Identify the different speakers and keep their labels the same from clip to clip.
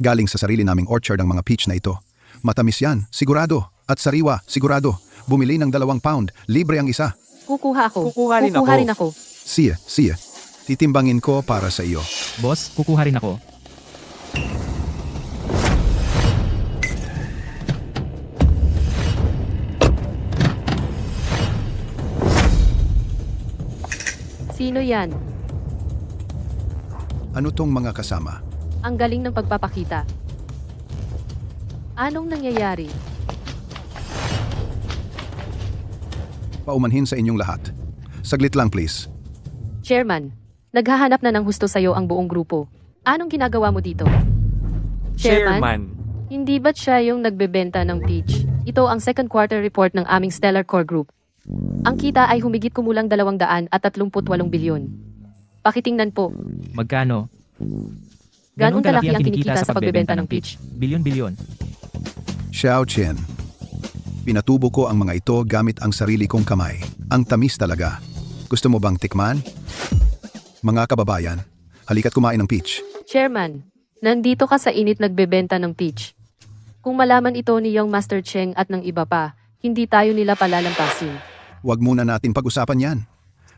Speaker 1: Galing sa sarili naming orchard ang mga peach na ito. Matamis yan, sigurado. At sariwa, sigurado. Bumili ng 2 pound, libre ang isa.
Speaker 2: Kukuha ako.
Speaker 3: Kukuha rin
Speaker 2: Kukuha
Speaker 3: ako.
Speaker 2: rin ako.
Speaker 1: Siya. Titimbangin ko para sa iyo.
Speaker 4: Boss, kukuha rin ako.
Speaker 2: Sino yan?
Speaker 1: Ano tong mga kasama?
Speaker 2: Ang galing ng pagpapakita. Anong nangyayari?
Speaker 1: Paumanhin sa inyong lahat. Saglit lang please.
Speaker 2: Chairman, naghahanap na ng husto sa'yo ang buong grupo. Anong ginagawa mo dito?
Speaker 3: Chairman.
Speaker 2: Hindi ba't siya yung nagbebenta ng peach? Ito ang second quarter report ng aming Stellar Core Group. Ang kita ay humigit kumulang 238 bilyon. Pakitingnan po.
Speaker 4: Magkano?
Speaker 2: Ganong kalaki ang kinikita sa pagbebenta ng peach?
Speaker 4: Bilyon-bilyon.
Speaker 1: Xiao Chen. Pinatubo ko ang mga ito gamit ang sarili kong kamay. Ang tamis talaga. Gusto mo bang tikman? Mga kababayan, halika't kumain ng peach.
Speaker 2: Chairman, nandito ka sa init nagbebenta ng peach. Kung malaman ito ni Young Master Cheng at ng iba pa, hindi tayo nila palalampasin.
Speaker 1: Huwag muna natin pag-usapan yan.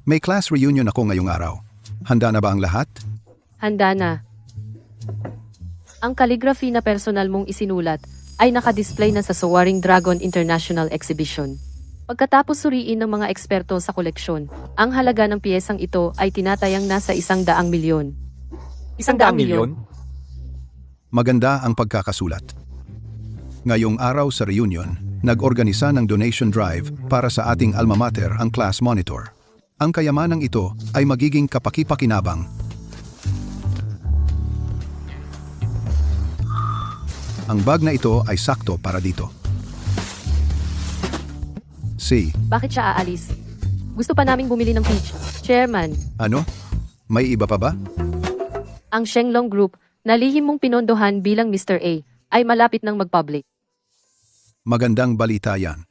Speaker 1: May class reunion ako ngayong araw. Handa na ba ang lahat?
Speaker 2: Handa na. Ang calligraphy na personal mong isinulat ay nakadisplay na sa Soaring Dragon International Exhibition. Pagkatapos suriin ng mga eksperto sa koleksyon, ang halaga ng piyesang ito ay tinatayang nasa 100 milyon.
Speaker 3: 100 milyon?
Speaker 1: Maganda ang pagkakasulat. Ngayong araw sa reunion, nag-organisa ng donation drive para sa ating alma mater ang class monitor. Ang kayamanang ito ay magiging kapaki-pakinabang. Ang bag na ito ay sakto para dito.
Speaker 2: Bakit siya aalis? Gusto pa naming bumili ng peach. Chairman,
Speaker 1: Ano? May iba pa ba?
Speaker 2: ang Shenglong Group, na lihim mong pinondohan bilang Mr. A, ay malapit ng mag-public.
Speaker 1: Magandang balita yan.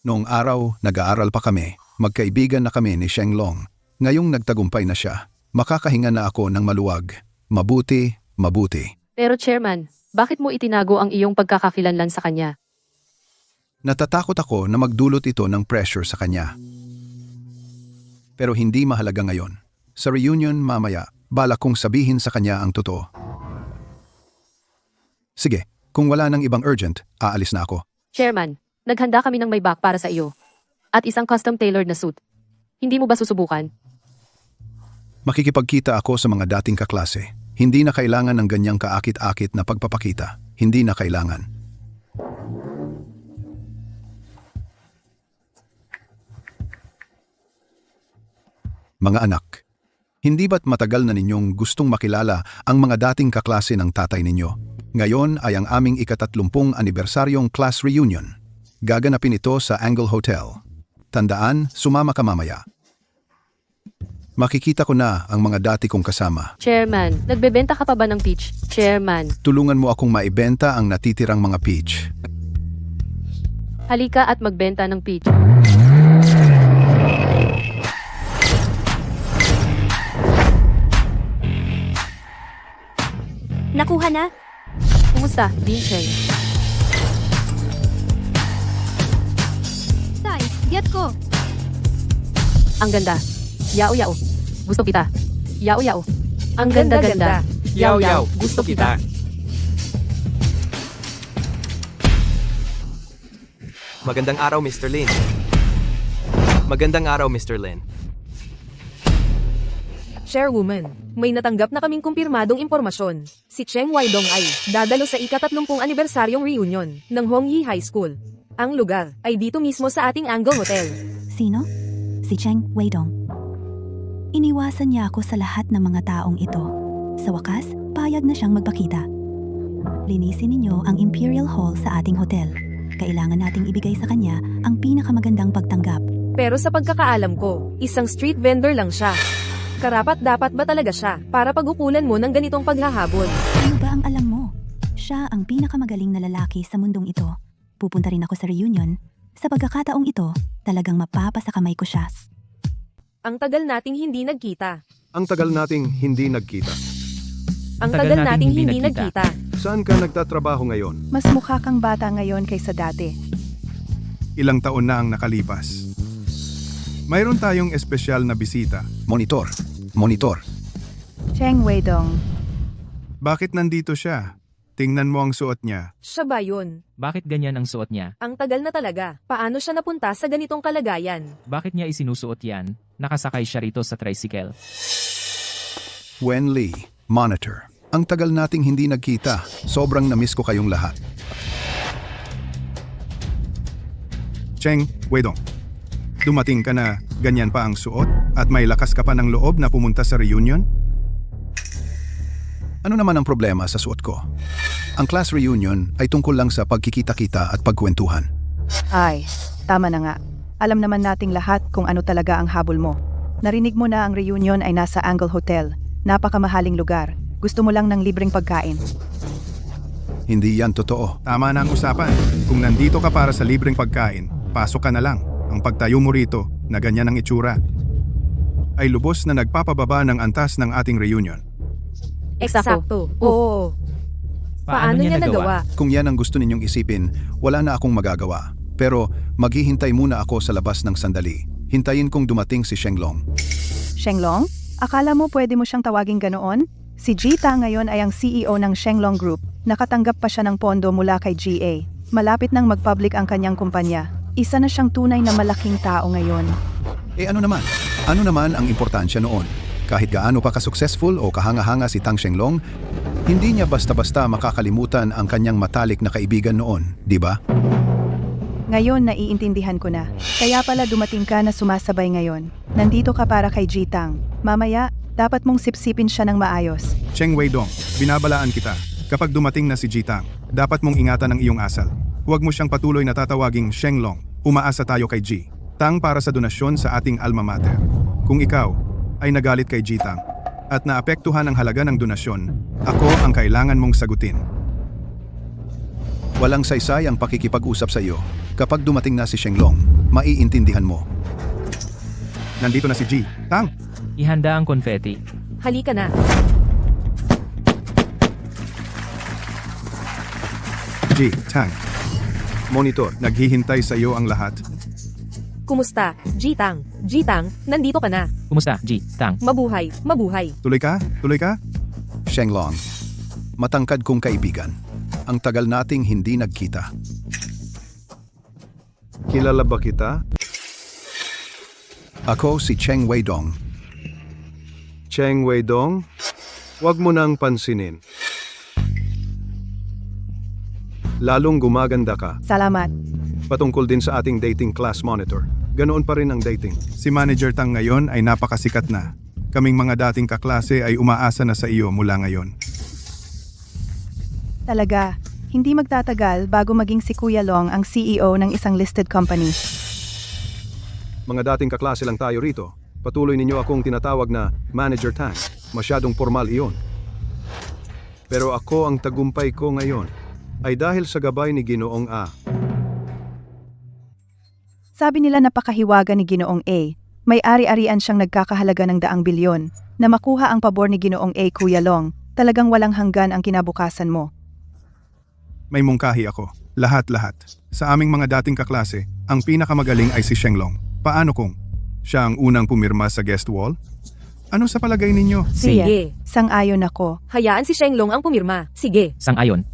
Speaker 1: Noong araw, nag-aaral pa kami. Magkaibigan na kami ni Shenglong. Ngayong nagtagumpay na siya, makakahinga na ako ng maluwag. Mabuti.
Speaker 2: Pero Chairman, bakit mo itinago ang iyong pagkakakilanlan sa kanya?
Speaker 1: Natatakot ako na magdulot ito ng pressure sa kanya. Pero hindi mahalaga ngayon. Sa reunion mamaya, balak kong sabihin sa kanya ang totoo. Sige, kung wala nang ibang urgent, aalis na ako.
Speaker 2: Chairman, naghanda kami ng may bag para sa iyo. At isang custom-tailored na suit. Hindi mo ba susubukan?
Speaker 1: Makikipagkita ako sa mga dating kaklase. Hindi na kailangan ng ganyang kaakit-akit na pagpapakita. Hindi na kailangan. Mga anak, hindi ba't matagal na ninyong gustong makilala ang mga dating kaklase ng tatay ninyo? Ngayon ay ang aming ika-30 anibersaryong class reunion. Gaganapin ito sa Angle Hotel. Tandaan, sumama ka mamaya. Makikita ko na ang mga dati kong kasama.
Speaker 2: Chairman, nagbebenta ka pa ba ng peach? Chairman,
Speaker 1: Tulungan mo akong maibenta ang natitirang mga peach.
Speaker 2: halika at magbenta ng peach.
Speaker 5: Nakuha na?
Speaker 2: Kumusta, Dean Cheng?
Speaker 5: Tay, get ko.
Speaker 2: Ang ganda. Yao. Gusto kita. Yao. Ang ganda-ganda.
Speaker 3: Yaw. Gusto kita.
Speaker 6: Magandang araw, Mr. Lin. Magandang araw, Mr. Lin.
Speaker 7: Chairwoman, may natanggap na kaming kumpirmadong impormasyon. Si Cheng Weidong ay dadalo sa ika-30 anibersaryong reunion ng Hongyi High School. Ang lugar ay dito mismo sa ating Angle Hotel.
Speaker 8: Sino? Si Cheng Weidong. Iniwasan niya ako sa lahat ng mga taong ito. Sa wakas, payag na siyang magpakita. Linisin ninyo ang Imperial Hall sa ating hotel. Kailangan nating ibigay sa kanya ang pinakamagandang pagtanggap.
Speaker 7: Pero sa pagkakaalam ko, isang street vendor lang siya. Karapat-dapat ba talaga siya para pagukulan mo ng ganitong paghahabol?
Speaker 8: Ano ba ang alam mo? Siya ang pinakamagaling na lalaki sa mundong ito. Pupunta rin ako sa reunion. Sa pagkakataong ito, talagang mapapasakamay ko siya.
Speaker 7: Ang tagal nating hindi nagkita.
Speaker 1: Ang tagal nating hindi nagkita.
Speaker 7: Ang tagal nating hindi nagkita.
Speaker 1: Saan ka nagtatrabaho ngayon?
Speaker 8: Mas mukha kang bata ngayon kaysa dati.
Speaker 1: Ilang taon na ang nakalipas. Mayroon tayong espesyal na bisita. Monitor. Monitor.
Speaker 8: Cheng Weidong,
Speaker 1: Bakit nandito siya? Tingnan mo ang suot niya.
Speaker 7: Siya ba yun?
Speaker 4: Bakit ganyan ang suot niya?
Speaker 7: Ang tagal na talaga. Paano siya napunta sa ganitong kalagayan?
Speaker 4: Bakit niya isinusuot yan? Nakasakay siya rito sa tricycle.
Speaker 1: Wen Lee, monitor. Ang tagal nating hindi nagkita. Sobrang namiss ko kayong lahat. Cheng Weidong, dumating ka na ganyan pa ang suot at may lakas ka pa ng loob na pumunta sa reunion? Ano naman ang problema sa suot ko? Ang class reunion ay tungkol lang sa pagkikita-kita at pagkwentuhan.
Speaker 8: Ay, tama na nga. Alam naman nating lahat kung ano talaga ang habol mo. Narinig mo na ang reunion ay nasa Angle Hotel. Napakamahaling lugar. Gusto mo lang ng libreng pagkain.
Speaker 1: Hindi yan totoo. Tama na ang usapan. Kung nandito ka para sa libreng pagkain, pasok ka na lang. Ang pagtayo mo rito, na ganyan ang itsura, ay lubos na nagpapababa ng antas ng ating reunion.
Speaker 7: Eksakto. Oo. Paano niya nagawa?
Speaker 1: Kung yan ang gusto ninyong isipin, wala na akong magagawa. Pero maghihintay muna ako sa labas ng sandali. Hintayin kong dumating si Shenglong.
Speaker 8: Shenglong? Akala mo pwede mo siyang tawaging ganoon? Si Jita ngayon ay ang CEO ng Shenglong Group. Nakatanggap pa siya ng pondo mula kay GA. Malapit nang mag-public ang kanyang kumpanya. Isa na siyang tunay na malaking tao ngayon.
Speaker 1: Ano naman? Ano naman ang importansya noon? Kahit gaano pa ka-successful o kahanga-hanga si Tang Shenglong, hindi niya basta-basta makakalimutan ang kanyang matalik na kaibigan noon, di ba?
Speaker 8: Ngayon naiintindihan ko na. Kaya pala dumating ka na sumasabay ngayon. Nandito ka para kay Jitang. Mamaya, dapat mong sipsipin siya ng maayos.
Speaker 1: Cheng Weidong, binabalaan kita. Kapag dumating na si Jitang, dapat mong ingatan ang iyong asal. Huwag mo siyang patuloy na tatawaging Shenglong. Umaasa tayo kay G. Tang para sa donasyon sa ating alma mater. Kung ikaw ay nagalit kay Jitang at naapektuhan ang halaga ng donasyon, ako ang kailangan mong sagutin. Walang saysay ang pakikipag-usap sa iyo. Kapag dumating na si Shenglong, maiintindihan mo. Nandito na si G. Tang!
Speaker 4: Ihanda ang confetti.
Speaker 7: Halika na.
Speaker 1: G. Tang. Monitor, naghihintay sa iyo ang lahat.
Speaker 7: Kumusta? Jitang. Jitang, nandito ka na.
Speaker 4: Kumusta, G? Tang?
Speaker 7: Mabuhay. Mabuhay.
Speaker 1: Tuloy ka? Tuloy ka? Shenglong, matangkad kong kaibigan. Ang tagal nating hindi nagkita. Kilala ba kita? Ako si Cheng Weidong. Cheng Weidong? Huwag mo nang pansinin. Lalong gumaganda ka.
Speaker 8: Salamat.
Speaker 1: Patungkol din sa ating dating class monitor. Ganoon pa rin ang dating. Si Manager Tang ngayon ay napakasikat na. Kaming mga dating kaklase ay umaasa na sa iyo mula ngayon.
Speaker 8: Talaga, hindi magtatagal bago maging si Kuya Long ang CEO ng isang listed company.
Speaker 1: Mga dating kaklase lang tayo rito. Patuloy ninyo akong tinatawag na Manager Tang. Masyadong formal iyon. Pero ako ang tagumpay ko ngayon ay dahil sa gabay ni Ginoong A.
Speaker 8: Sabi nila napakahiwaga ni Ginoong A. May ari-arian siyang nagkakahalaga ng 100 bilyon. Na makuha ang pabor ni Ginoong A, Kuya Long, talagang walang hanggan ang kinabukasan mo.
Speaker 1: May mungkahi ako. Lahat-lahat. Sa aming mga dating kaklase, ang pinakamagaling ay si Shenglong. Paano kung siya ang unang pumirma sa guest wall? Ano sa palagay ninyo?
Speaker 7: Sige.
Speaker 8: Sang-ayon ako.
Speaker 7: Hayaan si Shenglong ang pumirma. Sige.
Speaker 4: Sang-ayon.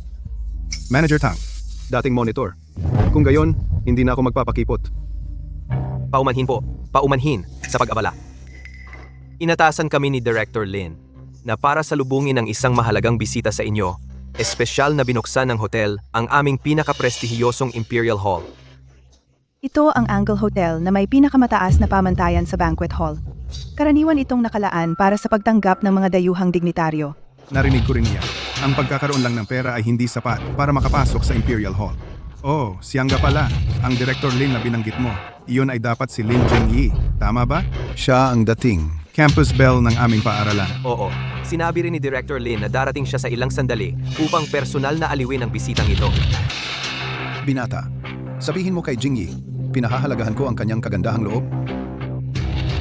Speaker 1: Manager Tang, dating monitor. Kung gayon, hindi na ako magpapakipot.
Speaker 6: Paumanhin po. Paumanhin sa pag-abala. Inatasan kami ni Director Lin na para salubungin ang isang mahalagang bisita sa inyo, espesyal na binuksan ng hotel ang aming pinaka-prestihiyosong Imperial Hall.
Speaker 8: Ito ang Angle Hotel na may pinakamataas na pamantayan sa banquet hall. Karaniwan itong nakalaan para sa pagtanggap ng mga dayuhang dignitaryo.
Speaker 1: Narinig ko rin yan. Ang pagkakaroon lang ng pera ay hindi sapat para makapasok sa Imperial Hall. Oh, siyang nga pala, ang Director Lin na binanggit mo. Iyon ay dapat si Lin Jingyi. Tama ba? Siya ang dating campus belle ng aming paaralan.
Speaker 6: Oo, sinabi rin ni Director Lin na darating siya sa ilang sandali upang personal na aliwin ang bisitang ito.
Speaker 1: Binata, sabihin mo kay Jingyi, pinahahalagahan ko ang kanyang kagandahang loob.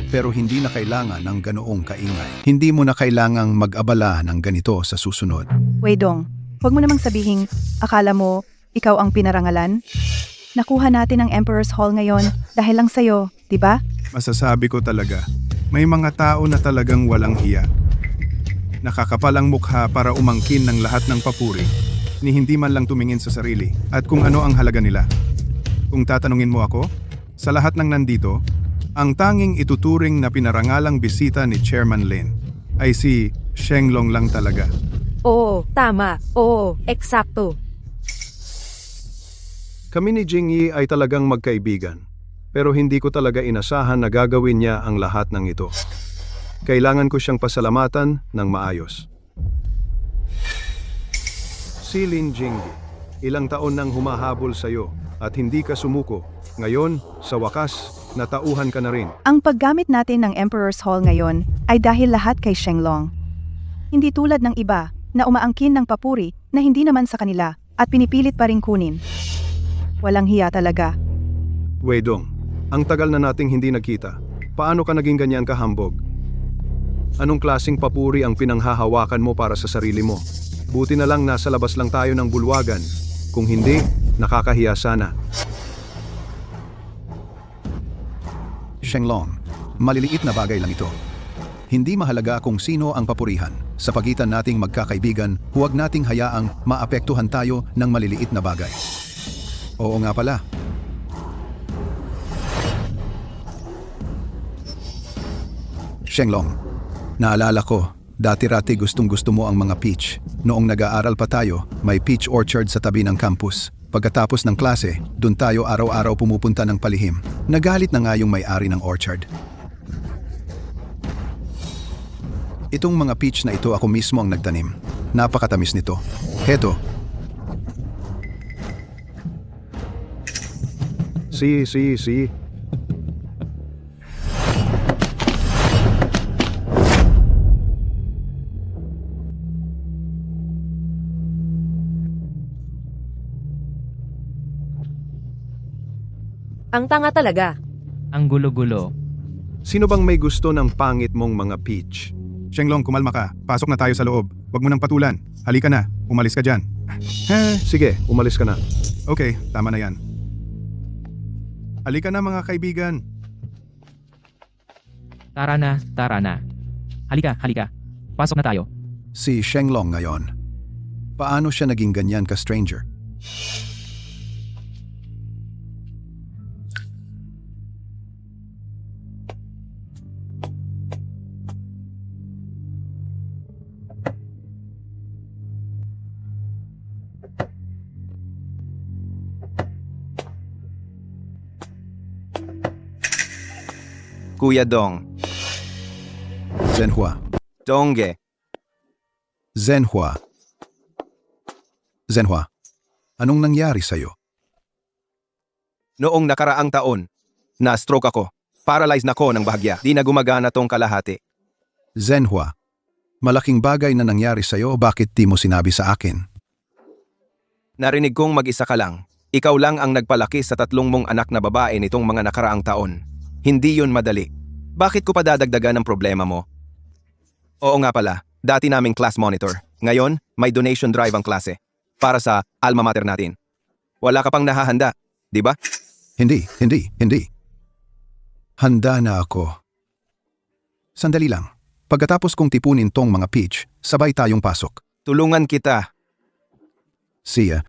Speaker 1: pero hindi na kailangan ng ganoong kaingay. Hindi mo na kailangang mag-abala ng ganito sa susunod.
Speaker 9: Weidong, huwag mo namang sabihing, akala mo, ikaw ang pinarangalan? Nakuha natin ang Emperor's Hall ngayon dahil lang sa'yo, di ba?
Speaker 1: Masasabi ko talaga, may mga tao na talagang walang hiya. Nakakapalang mukha para umangkin ng lahat ng papuri, ni hindi man lang tumingin sa sarili at kung ano ang halaga nila. Kung tatanungin mo ako, sa lahat ng nandito, ang tanging ituturing na pinarangalang bisita ni Chairman Lin ay si Shenglong lang talaga.
Speaker 7: Oo, tama. Oo, eksakto.
Speaker 1: Kami ni Jingyi ay talagang magkaibigan, pero hindi ko talaga inasahan na gagawin niya ang lahat ng ito. Kailangan ko siyang pasalamatan ng maayos. Si Lin Jingyi, ilang taon nang humahabol sa iyo at hindi ka sumuko. Ngayon, sa wakas, natauhan ka na rin.
Speaker 9: Ang paggamit natin ng Emperor's Hall ngayon ay dahil lahat kay Shenglong. Hindi tulad ng iba na umaangkin ng papuri na hindi naman sa kanila at pinipilit pa rin kunin. Walang hiya talaga.
Speaker 1: Weidong, ang tagal na nating hindi nagkita. Paano ka naging ganyan kahambog? Anong klasing papuri ang pinanghahawakan mo para sa sarili mo? Buti na lang nasa labas lang tayo ng bulwagan. Kung hindi, nakakahiya sana. Shenglong, maliliit na bagay lang ito. Hindi mahalaga kung sino ang papurihan. Sa pagitan nating magkakaibigan, huwag nating hayaang maapektuhan tayo ng maliliit na bagay. Oo nga pala. Shenglong, naalala ko, dati-rati gustong-gusto mo ang mga peach. Noong nag-aaral pa tayo, may peach orchard sa tabi ng campus. Pagkatapos ng klase, dun tayo araw-araw pumupunta ng palihim. Nagalit na nga yung may-ari ng orchard. Itong mga peach na ito ako mismo ang nagtanim. Napakatamis nito. Heto. Si.
Speaker 7: Ang tanga talaga.
Speaker 4: Ang gulo-gulo.
Speaker 1: Sino bang may gusto ng pangit mong mga peach? Shenglong, kumalma ka. Pasok na tayo sa loob. Huwag mo nang patulan. Halika na. Umalis ka dyan. Sige, umalis ka na. Okay, tama na yan. Halika na mga kaibigan.
Speaker 4: Tara na, tara na. Halika. Pasok na tayo.
Speaker 1: Si Shenglong ngayon. Paano siya naging ganyan ka-stranger?
Speaker 6: Kuya Dong.
Speaker 1: Zenhua.
Speaker 6: Dongge.
Speaker 1: Zenhua. Anong nangyari sa'yo?
Speaker 6: Noong nakaraang taon, na-stroke ako. Paralyzed na ko ng bahagya. Di na gumagana tong kalahati.
Speaker 1: Zenhua, malaking bagay na nangyari sa'yo, bakit di mo sinabi sa akin?
Speaker 6: Narinig kong mag-isa ka lang. Ikaw lang ang nagpalaki sa 3 mong anak na babae nitong mga nakaraang taon. Hindi yun madali. Bakit ko pa dadagdagan ng problema mo? Oo nga pala, dati naming class monitor. Ngayon, may donation drive ang klase. Para sa alma mater natin. Wala ka pang nahahanda, di ba?
Speaker 1: Hindi. Handa na ako. Sandali lang. Pagkatapos kong tipunin tong mga peach, sabay tayong pasok.
Speaker 6: Tulungan kita.
Speaker 1: Siya.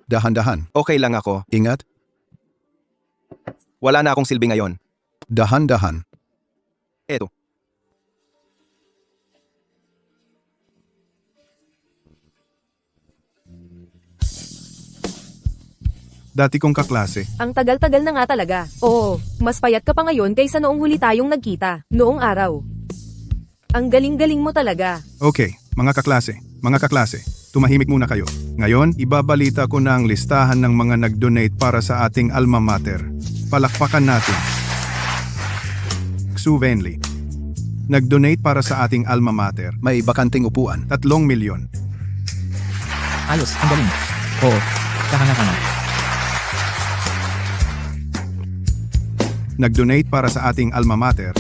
Speaker 1: Dahan-dahan.
Speaker 6: Okay lang ako.
Speaker 1: Ingat.
Speaker 6: Wala na akong silbi ngayon.
Speaker 1: Dahan-dahan.
Speaker 6: Eto.
Speaker 1: Dati kong kaklase.
Speaker 7: Ang tagal-tagal na nga talaga. Oo, mas payat ka pa ngayon kaysa noong huli tayong nagkita, noong araw. Ang galing-galing mo talaga.
Speaker 1: Okay, mga kaklase, tumahimik muna kayo. Ngayon, ibabalita ko na ang listahan ng mga nag-donate para sa ating alma mater. Palakpakan natin. Xu Venli. Nag-donate para sa ating alma mater. May bakanting upuan. 3 milyon.
Speaker 4: Ayos, ang galing. Oo, kahanga-hanga.
Speaker 1: nag-donate para sa ating alma mater.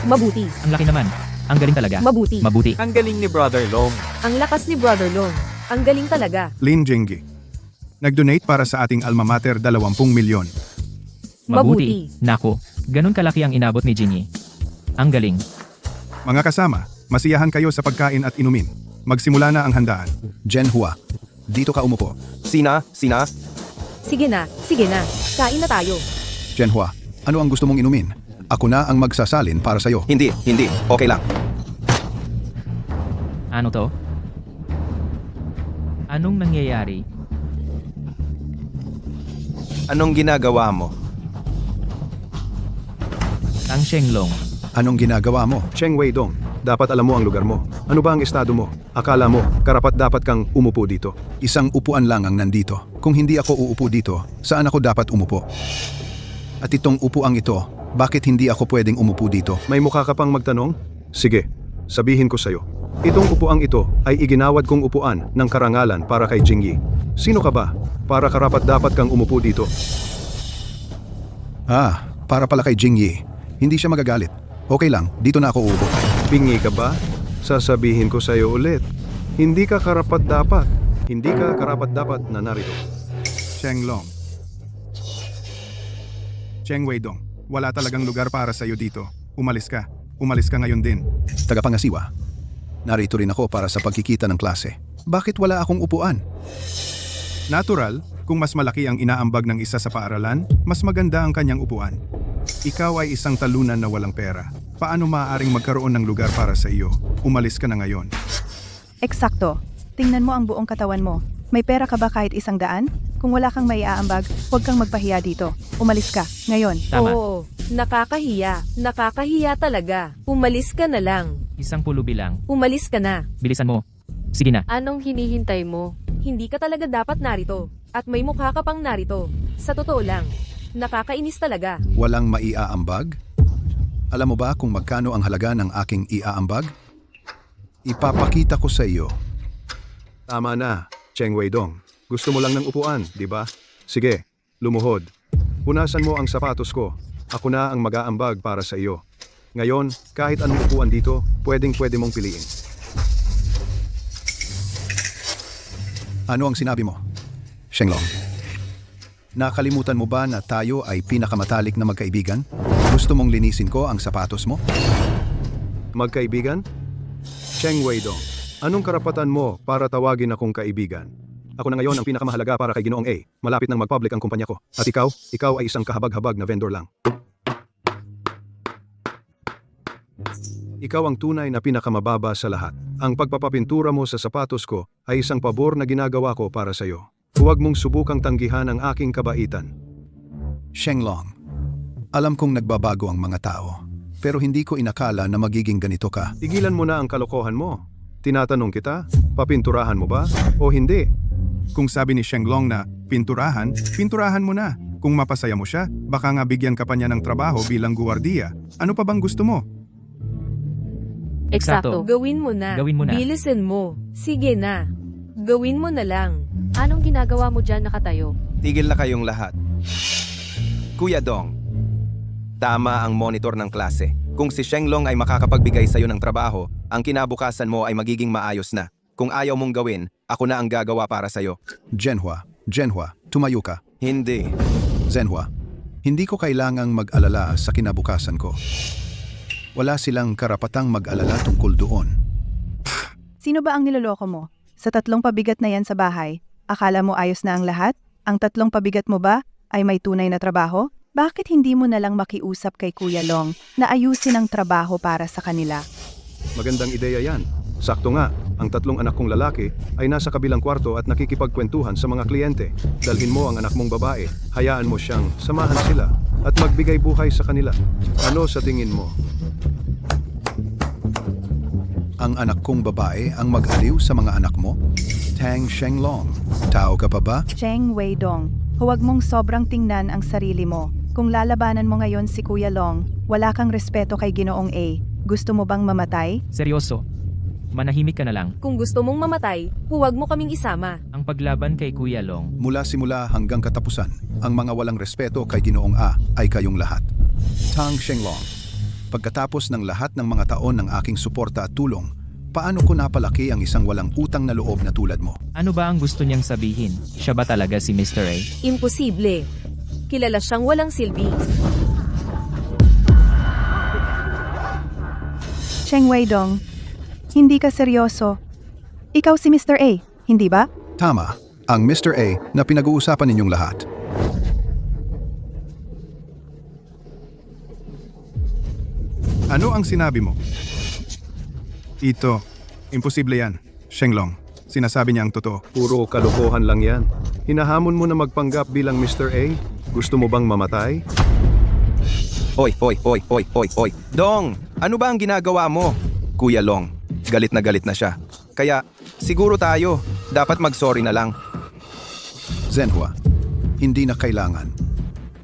Speaker 7: Mabuti.
Speaker 4: Ang laki naman. Ang galing talaga.
Speaker 7: Mabuti.
Speaker 4: Mabuti.
Speaker 3: Ang galing ni Brother Long.
Speaker 7: Ang lakas ni Brother Long. Ang galing talaga.
Speaker 1: Lin Jinggi, nag-donate para sa ating alma mater 20 milyon.
Speaker 7: Mabuti.
Speaker 4: Naku, ganun kalaki ang inabot ni Jingy. Ang galing.
Speaker 1: Mga kasama, masiyahan kayo sa pagkain at inumin. Magsimula na ang handaan. Jenhua, dito ka umupo.
Speaker 6: Sina?
Speaker 7: Sige na. Kain na tayo.
Speaker 1: Jenhua, ano ang gusto mong inumin? Ako na ang magsasalin para sa'yo.
Speaker 6: Hindi. Okay lang.
Speaker 4: Ano to? Anong nangyayari?
Speaker 6: Anong ginagawa mo?
Speaker 4: Tang Shenglong.
Speaker 1: Anong ginagawa mo?
Speaker 10: Cheng Weidong, dapat alam mo ang lugar mo. Ano ba ang estado mo? Akala mo, karapat dapat kang umupo dito.
Speaker 1: Isang upuan lang ang nandito. Kung hindi ako uupo dito, saan ako dapat umupo? At itong upuang ito, bakit hindi ako pwedeng umupo dito?
Speaker 10: May mukha ka pang magtanong? Sige, sabihin ko sa'yo. Itong upuang ito ay iginawad kong upuan ng karangalan para kay Jingyi. Sino ka ba? Para karapat dapat kang umupo dito.
Speaker 1: Para pala kay Jingyi. Hindi siya magagalit. Okay lang, dito na ako uupo.
Speaker 10: Bingi ka ba? Sasabihin ko sa'yo ulit. Hindi ka karapat dapat. Hindi ka karapat dapat na narito.
Speaker 1: Shenglong. Cheng Weidong, wala talagang lugar para sa'yo dito. Umalis ka. Umalis ka ngayon din. Tagapangasiwa, narito rin ako para sa pagkikita ng klase. Bakit wala akong upuan? Natural, kung mas malaki ang inaambag ng isa sa paaralan, mas maganda ang kanyang upuan. Ikaw ay isang talunan na walang pera. Paano maaaring magkaroon ng lugar para sa iyo? Umalis ka na ngayon.
Speaker 9: Eksakto. Tingnan mo ang buong katawan mo. May pera ka ba kahit 100? Kung wala kang maiaambag, huwag kang magpahiya dito. Umalis ka, ngayon.
Speaker 4: Tama.
Speaker 7: Oo. Nakakahiya. Nakakahiya talaga. Umalis ka na lang.
Speaker 4: Isang pulubi lang.
Speaker 7: Umalis ka na.
Speaker 4: Bilisan mo. Sige na.
Speaker 2: Anong hinihintay mo?
Speaker 7: Hindi ka talaga dapat narito. At may mukha ka pang narito. Sa totoo lang. Nakakainis talaga.
Speaker 1: Walang maiaambag? Alam mo ba kung magkano ang halaga ng aking iaambag? Ipapakita ko sa iyo.
Speaker 10: Tama na, Cheng Weidong. Gusto mo lang ng upuan, di ba? Sige, lumuhod. Punasan mo ang sapatos ko. Ako na ang mag-aambag para sa iyo. Ngayon, kahit anong upuan dito, pwede mong piliin.
Speaker 1: Ano ang sinabi mo? Shenglong, nakalimutan mo ba na tayo ay pinakamatalik na magkaibigan? Gusto mong linisin ko ang sapatos mo?
Speaker 10: Magkaibigan? Cheng Weidong, anong karapatan mo para tawagin akong kaibigan? Ako na ngayon ang pinakamahalaga para kay Ginoong A. Malapit nang mag-public ang kumpanya ko. At ikaw ay isang kahabag-habag na vendor lang. Ikaw ang tunay na pinakamababa sa lahat. Ang pagpapapintura mo sa sapatos ko ay isang pabor na ginagawa ko para sa iyo. Huwag mong subukang tanggihan ang aking kabaitan.
Speaker 1: Shenglong, alam kong nagbabago ang mga tao, pero hindi ko inakala na magiging ganito ka.
Speaker 10: Tigilan mo na ang kalokohan mo. Tinatanong kita, papinturahan mo ba o hindi?
Speaker 1: Kung sabi ni Shenglong na pinturahan, pinturahan mo na. Kung mapasaya mo siya, baka nga bigyan ka pa niya ng trabaho bilang guwardiya. Ano pa bang gusto mo?
Speaker 2: Eksakto.
Speaker 7: Gawin mo na.
Speaker 4: Gawin mo na.
Speaker 7: Bilisan mo. Sige na. Gawin mo na lang.
Speaker 2: Anong ginagawa mo dyan nakatayo?
Speaker 6: Tigil na kayong lahat. Kuya Dong, tama ang monitor ng klase. Kung si Shenglong ay makakapagbigay sa'yo ng trabaho, ang kinabukasan mo ay magiging maayos na. Kung ayaw mong gawin, ako na ang gagawa para sa'yo.
Speaker 1: Jenhua, tumayo ka.
Speaker 6: Hindi.
Speaker 1: Zenhua, hindi ko kailangang mag-alala sa kinabukasan ko. Wala silang karapatang mag-alala tungkol doon.
Speaker 9: Sino ba ang niloloko mo? Sa 3 pabigat na yan sa bahay, akala mo ayos na ang lahat? Ang 3 pabigat mo ba ay may tunay na trabaho? Bakit hindi mo na lang makiusap kay Kuya Long na ayusin ang trabaho para sa kanila?
Speaker 10: Magandang ideya yan. Sakto nga, ang 3 anak kong lalaki ay nasa kabilang kwarto at nakikipagkwentuhan sa mga kliyente. Dalhin mo ang anak mong babae, hayaan mo siyang samahan sila at magbigay buhay sa kanila. Ano sa tingin mo?
Speaker 1: Ang anak kong babae ang mag-aliw sa mga anak mo? Tang Shenglong, tao ka pa ba?
Speaker 9: Cheng Weidong, huwag mong sobrang tingnan ang sarili mo. Kung lalabanan mo ngayon si Kuya Long, wala kang respeto kay Ginoong A. Gusto mo bang mamatay?
Speaker 4: Seryoso. Manahimik ka na lang.
Speaker 7: Kung gusto mong mamatay, huwag mo kaming isama.
Speaker 4: Ang paglaban kay Kuya Long.
Speaker 1: Mula simula hanggang katapusan, ang mga walang respeto kay Ginoong A ay kayong lahat. Tang Shenglong, pagkatapos ng lahat ng mga taon ng aking suporta at tulong, paano ko napalaki ang isang walang utang na loob na tulad mo?
Speaker 4: Ano ba ang gusto niyang sabihin? Siya ba talaga si Mr. A?
Speaker 7: Imposible. Kilala siyang walang silbi.
Speaker 9: Cheng Weidong, hindi ka seryoso. Ikaw si Mr. A, hindi ba?
Speaker 1: Tama, ang Mr. A na pinag-uusapan ninyong lahat.
Speaker 10: Ano ang sinabi mo? Ito, imposible yan. Shenglong, sinasabi niya ang totoo. Puro kalokohan lang yan. Hinahamon mo na magpanggap bilang Mr. A? Gusto mo bang mamatay?
Speaker 6: Oy. Dong, ano ba ang ginagawa mo? Kuya Long, galit na siya. Kaya, siguro tayo, dapat mag-sorry na lang.
Speaker 1: Zenhua, hindi na kailangan.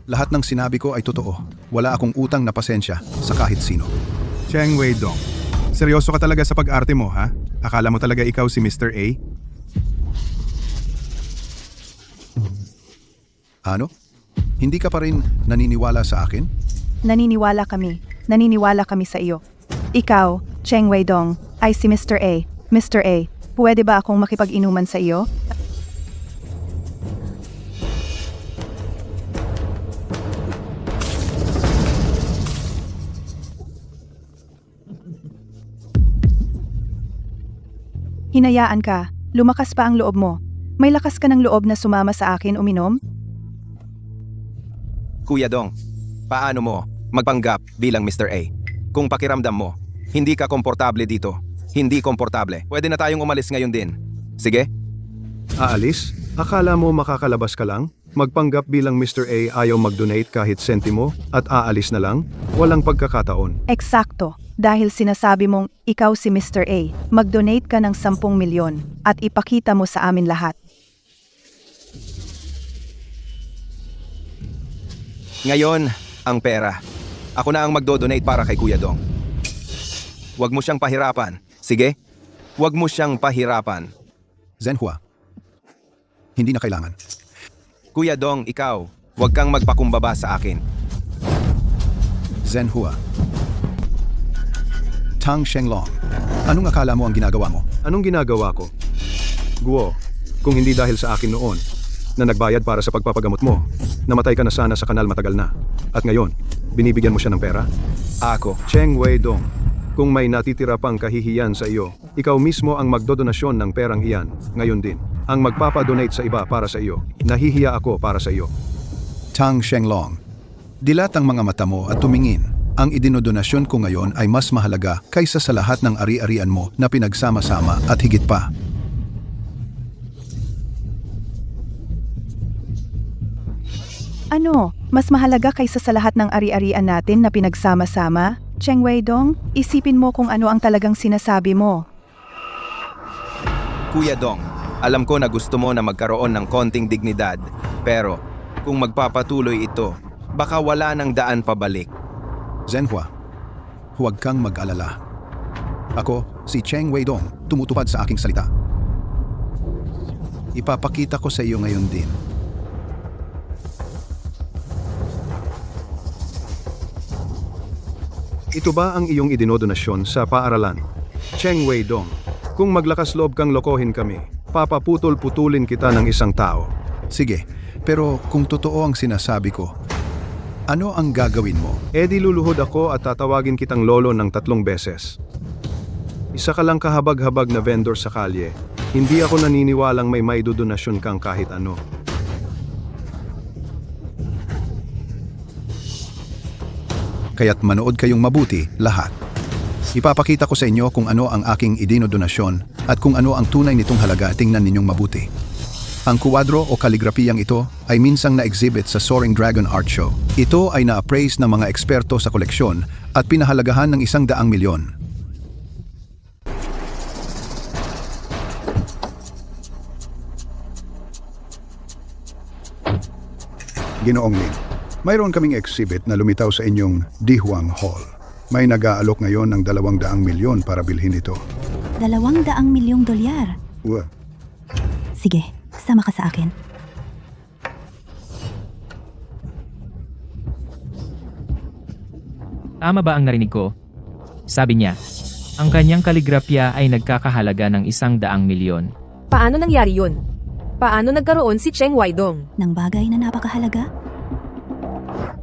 Speaker 1: Lahat ng sinabi ko ay totoo. Wala akong utang na pasensya sa kahit sino.
Speaker 10: Cheng Weidong, seryoso ka talaga sa pag-arte mo, ha? Akala mo talaga ikaw si Mr. A?
Speaker 1: Ano? Hindi ka pa rin naniniwala sa akin?
Speaker 9: Naniniwala kami. Naniniwala kami sa iyo. Ikaw, Cheng Weidong, ay si Mr. A. Mr. A, pwede ba akong makipag-inuman sa iyo? Hinayaan ka. Lumakas pa ang loob mo. May lakas ka ng loob na sumama sa akin uminom?
Speaker 6: Kuya Dong, paano mo magpanggap bilang Mr. A? Kung pakiramdam mo, hindi ka komportable dito. Hindi komportable. Pwede na tayong umalis ngayon din. Sige?
Speaker 10: Aalis? Akala mo makakalabas ka lang? Magpanggap bilang Mr. A ayaw mag-donate kahit sentimo at aalis na lang? Walang pagkakataon.
Speaker 9: Eksakto. Dahil sinasabi mong ikaw si Mr. A, mag-donate ka ng 10 milyon at ipakita mo sa amin lahat.
Speaker 6: Ngayon, ang pera. Ako na ang magdo-donate para kay Kuya Dong. Huwag mo siyang pahirapan. Sige? Huwag mo siyang pahirapan.
Speaker 1: Zenhua, hindi na kailangan.
Speaker 6: Kuya Dong, ikaw, huwag kang magpakumbaba sa akin.
Speaker 1: Zenhua. Tang Shenglong, anong akala mo ang ginagawa mo?
Speaker 10: Anong ginagawa ko? Guo, kung hindi dahil sa akin noon, na nagbayad para sa pagpapagamot mo, namatay ka na sana sa kanal matagal na. At ngayon, binibigyan mo siya ng pera?
Speaker 6: Ako.
Speaker 10: Cheng Weidong, kung may natitira pang kahihiyan sa iyo, ikaw mismo ang magdodonasyon ng perang iyan, ngayon din. Ang magpapadonate sa iba para sa iyo. Nahihiya ako para sa iyo.
Speaker 1: Tang Shenglong, dilat ang mga mata mo at tumingin. Ang idinodonasyon ko ngayon ay mas mahalaga kaysa sa lahat ng ari-arian mo na pinagsama-sama at higit pa.
Speaker 9: Ano? Mas mahalaga kaysa sa lahat ng ari-arian natin na pinagsama-sama? Cheng Weidong, isipin mo kung ano ang talagang sinasabi mo.
Speaker 6: Kuya Dong, alam ko na gusto mo na magkaroon ng konting dignidad. Pero, kung magpapatuloy ito, baka wala nang daan pabalik.
Speaker 1: Zenhua, huwag kang mag-alala. Ako, si Cheng Weidong, tumutupad sa aking salita. Ipapakita ko sa iyo ngayon din.
Speaker 10: Ito ba ang iyong idinodonasyon sa paaralan? Cheng Weidong, kung maglakas loob kang lokohin kami, papaputol-putulin kita ng isang tao.
Speaker 1: Sige, pero kung totoo ang sinasabi ko, ano ang gagawin mo?
Speaker 10: Di luluhod ako at tatawagin kitang lolo ng 3 beses. Isa ka lang kahabag-habag na vendor sa kalye. Hindi ako naniniwalang may maidodonasyon kang kahit ano.
Speaker 1: Kaya't manood kayong mabuti lahat. Ipapakita ko sa inyo kung ano ang aking idinodonasyon at kung ano ang tunay nitong halaga. Tingnan ninyong mabuti. Ang kuwadro o kaligrafiyang ito ay minsang na-exhibit sa Soaring Dragon Art Show. Ito ay na-appraise ng mga eksperto sa koleksyon at pinahalagahan ng 100 milyon.
Speaker 11: Ginoong Lin, mayroon kaming exhibit na lumitaw sa inyong Dihuang Hall. May nag-aalok ngayon ng 200 milyon para bilhin ito.
Speaker 8: 200 milyong dolyar.
Speaker 11: Wa,
Speaker 8: Sige, sama ka sa akin.
Speaker 4: Tama ba ang narinig ko? Sabi niya, ang kanyang kaligrafya ay nagkakahalaga ng 100 milyon.
Speaker 7: Paano nangyari yun? Paano nagkaroon si Cheng Weidong?
Speaker 8: Ng bagay na napakahalaga?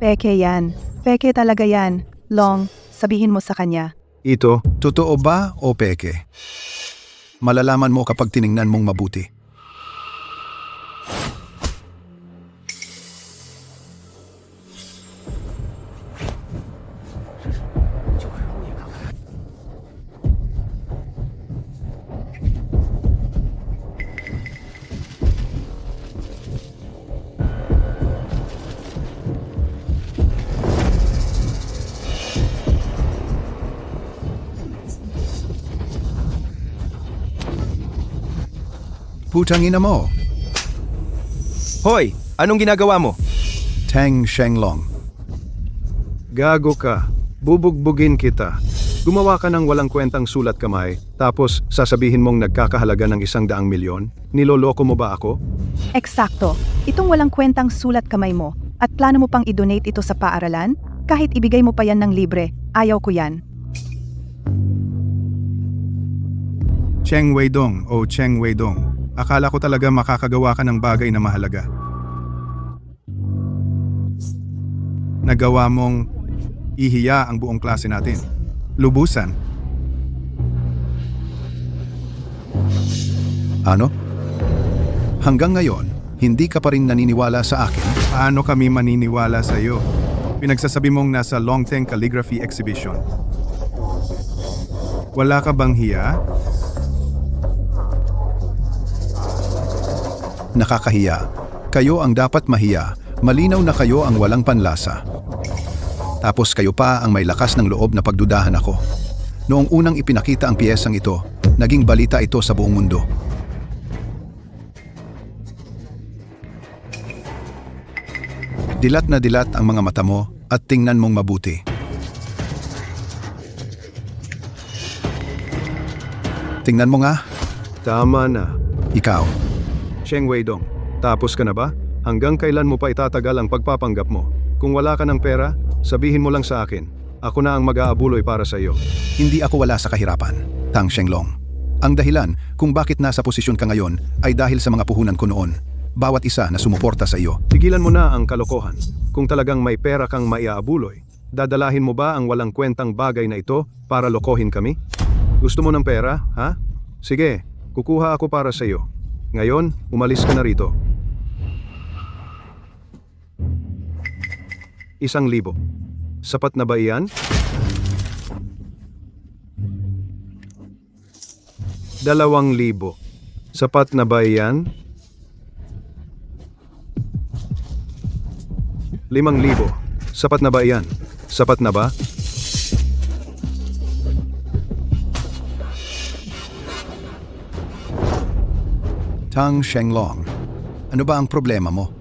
Speaker 9: Peke yan. Peke talaga yan. Long, sabihin mo sa kanya.
Speaker 10: Ito,
Speaker 1: Totoo ba o peke? Malalaman mo kapag tiningnan mong mabuti. Putang ina mo,
Speaker 6: Hoy! Anong ginagawa mo?
Speaker 1: Tang Shenglong.
Speaker 10: gago ka. Bubugbugin kita. Gumawa ka ng walang kwentang sulat kamay, tapos sasabihin mong nagkakahalaga ng 100 milyon? Niloloko mo ba ako?
Speaker 9: Eksakto. Itong walang kwentang sulat kamay mo at plano mo pang i-donate ito sa paaralan? Kahit ibigay mo pa yan ng libre, ayaw ko yan.
Speaker 1: Cheng Weidong o Cheng Weidong. Akala ko talaga makakagawa ka ng bagay na mahalaga. Nagawa mong ihiya ang buong klase natin. Lubusan. Ano? Hanggang ngayon, hindi ka pa rin naniniwala sa akin? Paano kami maniniwala sa iyo? Pinagsasabi mong nasa Longteng Calligraphy Exhibition. Wala ka bang hiya? Nakakahiya. Kayo ang dapat mahiya. Malinaw na kayo ang walang panlasa. Tapos kayo pa ang may lakas ng loob na pagdudahan ako. Noong unang ipinakita ang piyesang ito, naging balita ito sa buong mundo. Dilat na dilat ang mga mata mo at tingnan mong mabuti. Tingnan mo nga,
Speaker 10: Tama na.
Speaker 1: ikaw.
Speaker 10: Cheng Weidong, tapos ka na ba? Hanggang kailan mo pa itatagal ang pagpapanggap mo? Kung wala ka ng pera, sabihin mo lang sa akin. Ako na ang mag-aabuloy para sa iyo.
Speaker 1: Hindi ako wala sa kahirapan, Tang Shenglong. Ang dahilan kung bakit nasa posisyon ka ngayon ay dahil sa mga puhunan ko noon. Bawat isa na sumuporta sa iyo.
Speaker 10: Tigilan mo na ang kalokohan. Kung talagang may pera kang maiaabuloy, dadalahin mo ba ang walang kwentang bagay na ito para lokohin kami? Gusto mo ng pera, ha? Sige, kukuha ako para sa iyo. Ngayon, umalis ka na rito. 1,000. Sapat na ba iyan? 2,000. Sapat na ba iyan? 5,000. Sapat na ba iyan? Sapat na ba?
Speaker 1: Tang Shenglong, ano ba ang problema mo?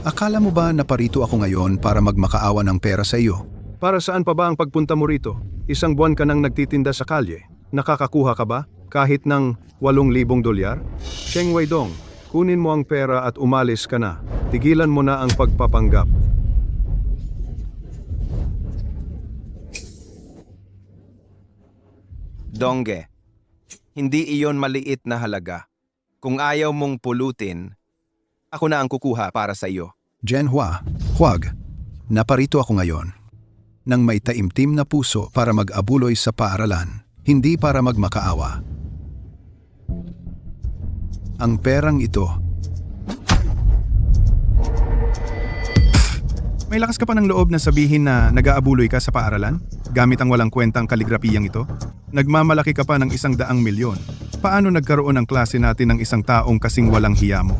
Speaker 1: Akala mo ba naparito ako ngayon para magmakaawa ng pera sa iyo?
Speaker 10: Para saan pa ba ang pagpunta mo rito? 1 buwan ka nang nagtitinda sa kalye. Nakakakuha ka ba? Kahit ng 8,000 dolyar? Cheng Weidong, kunin mo ang pera at umalis ka na. Tigilan mo na ang pagpapanggap.
Speaker 6: Dongge, hindi iyon maliit na halaga. Kung ayaw mong pulutin, ako na ang kukuha para sa iyo.
Speaker 1: Genhua, huwag. Naparito ako ngayon nang may taimtim na puso para mag-abuloy sa paaralan, hindi para magmakaawa. Ang perang ito. May lakas ka pa ng loob na sabihin na nag-aabuloy ka sa paaralan? Gamit ang walang kwentang kaligrapiyang ito? Nagmamalaki ka pa ng 100 milyon. Paano nagkaroon ang klase natin ng isang taong kasing walang hiya mo?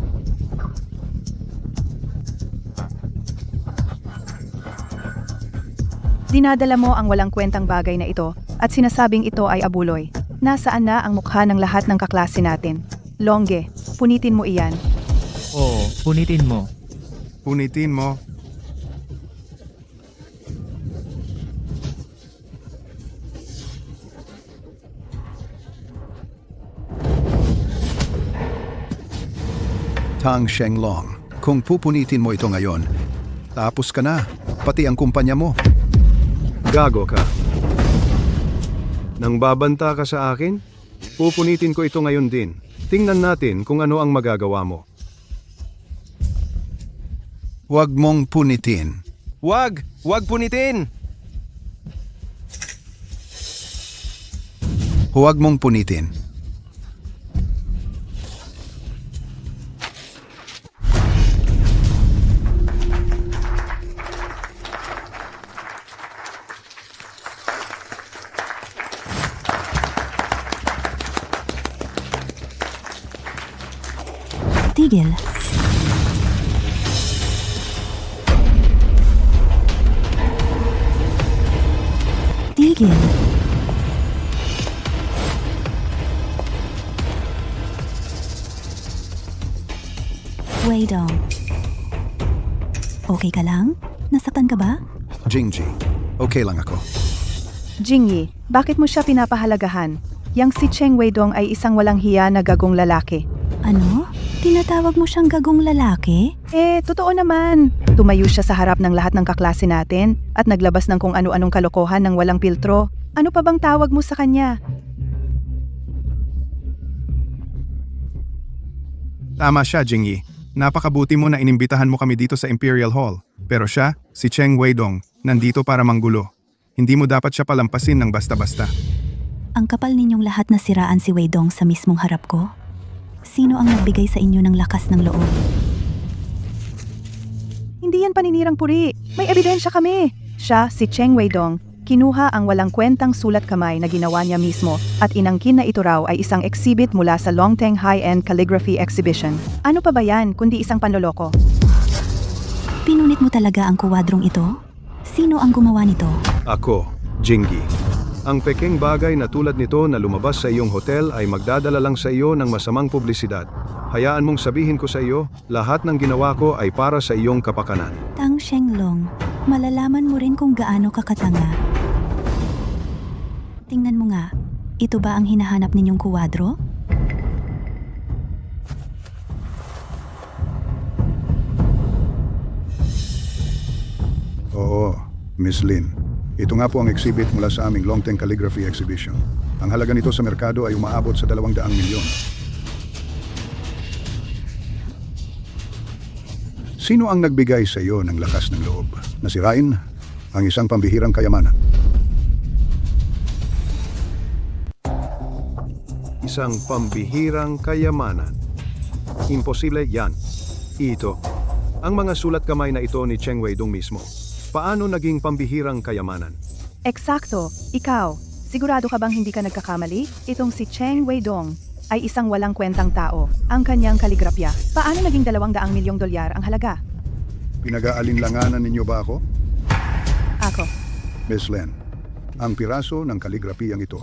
Speaker 9: Dinadala mo ang walang kwentang bagay na ito at sinasabing ito ay abuloy. Nasaan na ang mukha ng lahat ng kaklase natin? Longge, punitin mo iyan.
Speaker 4: Oo, punitin mo.
Speaker 1: Punitin mo. Tang Shenglong, kung pupunitin mo ito ngayon, tapos ka na, pati ang kumpanya mo.
Speaker 10: Gago ka. Nang babanta ka sa akin, pupunitin ko ito ngayon din. Tingnan natin kung ano ang magagawa mo.
Speaker 1: Huwag mong punitin.
Speaker 6: Wag! Wag punitin!
Speaker 1: Huwag mong punitin.
Speaker 8: Tigil. Tigil. Weidong. Okay ka lang? Nasaktan ka ba?
Speaker 1: Jingji, okay lang ako.
Speaker 9: Jingyi, bakit mo siya pinapahalagahan? Yang si Cheng Weidong ay isang walang hiya na gagong lalaki.
Speaker 8: Ano? Tinatawag mo siyang gagong lalaki?
Speaker 9: Totoo naman. Tumayo siya sa harap ng lahat ng kaklase natin at naglabas ng kung ano-anong kalokohan ng walang filtro. Ano pa bang tawag mo sa kanya?
Speaker 12: Tama siya, Jingyi. Napakabuti mo na inimbitahan mo kami dito sa Imperial Hall. Pero siya, si Cheng Weidong, nandito para manggulo. Hindi mo dapat siya palampasin ng basta-basta.
Speaker 8: Ang kapal ninyong lahat na siraan si Weidong sa mismong harap ko? Sino ang nagbigay sa inyo ng lakas ng loob?
Speaker 9: Hindi yan paninirang puri. May ebidensya kami. Siya, si Cheng Weidong, kinuha ang walang kwentang sulat kamay na ginawa niya mismo at inangkin na ito raw ay isang exhibit mula sa Longteng High-End Calligraphy Exhibition. Ano pa ba yan kundi isang panloloko?
Speaker 8: Pinunit mo talaga ang kuwadrong ito? Sino ang gumawa nito?
Speaker 10: Ako, Jingyi. Ang peking bagay na tulad nito na lumabas sa iyong hotel ay magdadala lang sa iyo ng masamang publisidad. Hayaan mong sabihin ko sa iyo, lahat ng ginawa ko ay para sa iyong kapakanan.
Speaker 8: Tang Shenglong, malalaman mo rin kung gaano ka katanga. Tingnan mo nga, ito ba ang hinahanap ninyong kuwadro?
Speaker 11: Oo, Miss Lin. Ito nga po ang exhibit mula sa aming Longteng Calligraphy Exhibition. Ang halaga nito sa merkado ay umaabot sa 200 milyon. Sino ang nagbigay sa iyo ng lakas ng loob? Nasirain ang isang pambihirang kayamanan.
Speaker 10: Isang pambihirang kayamanan. Imposible yan. Ito. Ang mga sulat kamay na ito ni Cheng Weidong mismo. Paano naging pambihirang kayamanan?
Speaker 9: Eksakto. Ikaw, sigurado ka bang hindi ka nagkakamali? Itong si Cheng Weidong ay isang walang kwentang tao. Ang kanyang kaligrapya. Paano naging 200 milyong dolyar ang halaga?
Speaker 11: Pinag-aalinlanganan ninyo ba ako?
Speaker 9: Ako.
Speaker 11: Miss Lin, ang piraso ng kaligrapiyang ito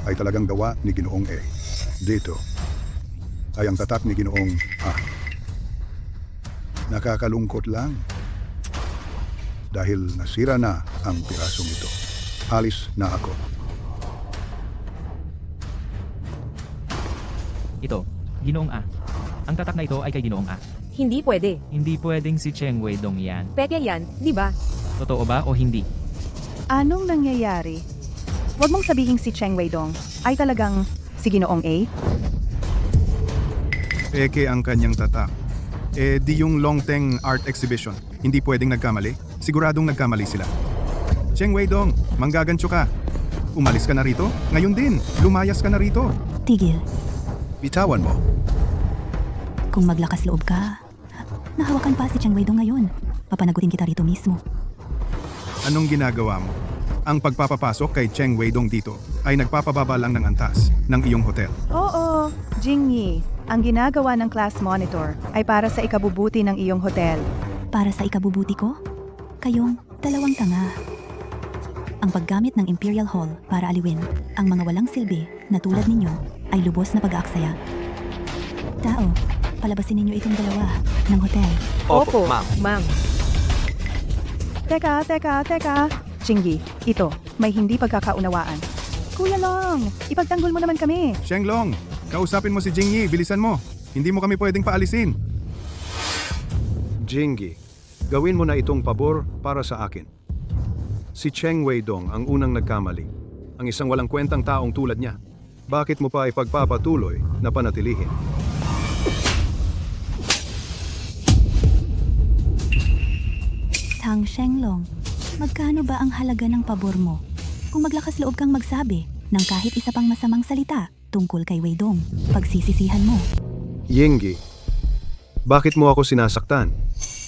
Speaker 11: ay talagang gawa ni Ginoong A. Dito ay ang tatak ni Ginoong A. Nakakalungkot lang dahil nasira na ang pirasong ito. Alis na ako.
Speaker 4: Ito, Ginoong A. Ang tatak na ito ay kay Ginoong A.
Speaker 7: Hindi pwede.
Speaker 4: Hindi pwedeng si Cheng Weidong yan.
Speaker 7: Peke yan, di ba?
Speaker 4: Totoo ba o hindi?
Speaker 9: Anong nangyayari? Huwag mong sabihin si Cheng Weidong ay talagang si Ginoong A.
Speaker 12: Peke ang kanyang tatak. Di yung Longteng Art Exhibition. Hindi pwedeng nagkamali. Siguradong nagkamali sila. Cheng Weidong, manggagansyo ka. Umalis ka na rito? Ngayon din, lumayas ka na rito.
Speaker 8: Tigil.
Speaker 1: Bitawan mo.
Speaker 8: Kung maglakas loob ka, nahawakan pa si Cheng Weidong ngayon. Papanagutin kita rito mismo.
Speaker 12: Anong ginagawa mo? Ang pagpapapasok kay Cheng Weidong dito ay nagpapababa lang ng antas ng iyong hotel.
Speaker 9: Oo, Jingyi. Ang ginagawa ng class monitor ay para sa ikabubuti ng iyong hotel.
Speaker 8: Para sa ikabubuti ko? Kayong dalawang tanga. Ang paggamit ng Imperial Hall para aliwin ang mga walang silbi na tulad ninyo ay lubos na pag-aaksaya. Tao, palabasin ninyo itong dalawa ng hotel.
Speaker 6: Opo, ma'am.
Speaker 7: Ma'am.
Speaker 9: Teka. Jingyi, ito, may hindi pagkakaunawaan. Kuya Long, ipagtanggol mo naman kami.
Speaker 12: Shenglong, kausapin mo si Jingyi, bilisan mo. Hindi mo kami pwedeng paalisin.
Speaker 10: Jinggi, gawin mo na itong pabor para sa akin. Si Cheng Weidong ang unang nagkamali. Ang isang walang kwentang taong tulad niya. Bakit mo pa ipagpapatuloy na panatilihin?
Speaker 8: Tang Shenglong, magkano ba ang halaga ng pabor mo? Kung maglakas loob kang magsabi ng kahit isa pang masamang salita tungkol kay Weidong, pagsisisihan mo.
Speaker 10: Yinggi, bakit mo ako sinasaktan?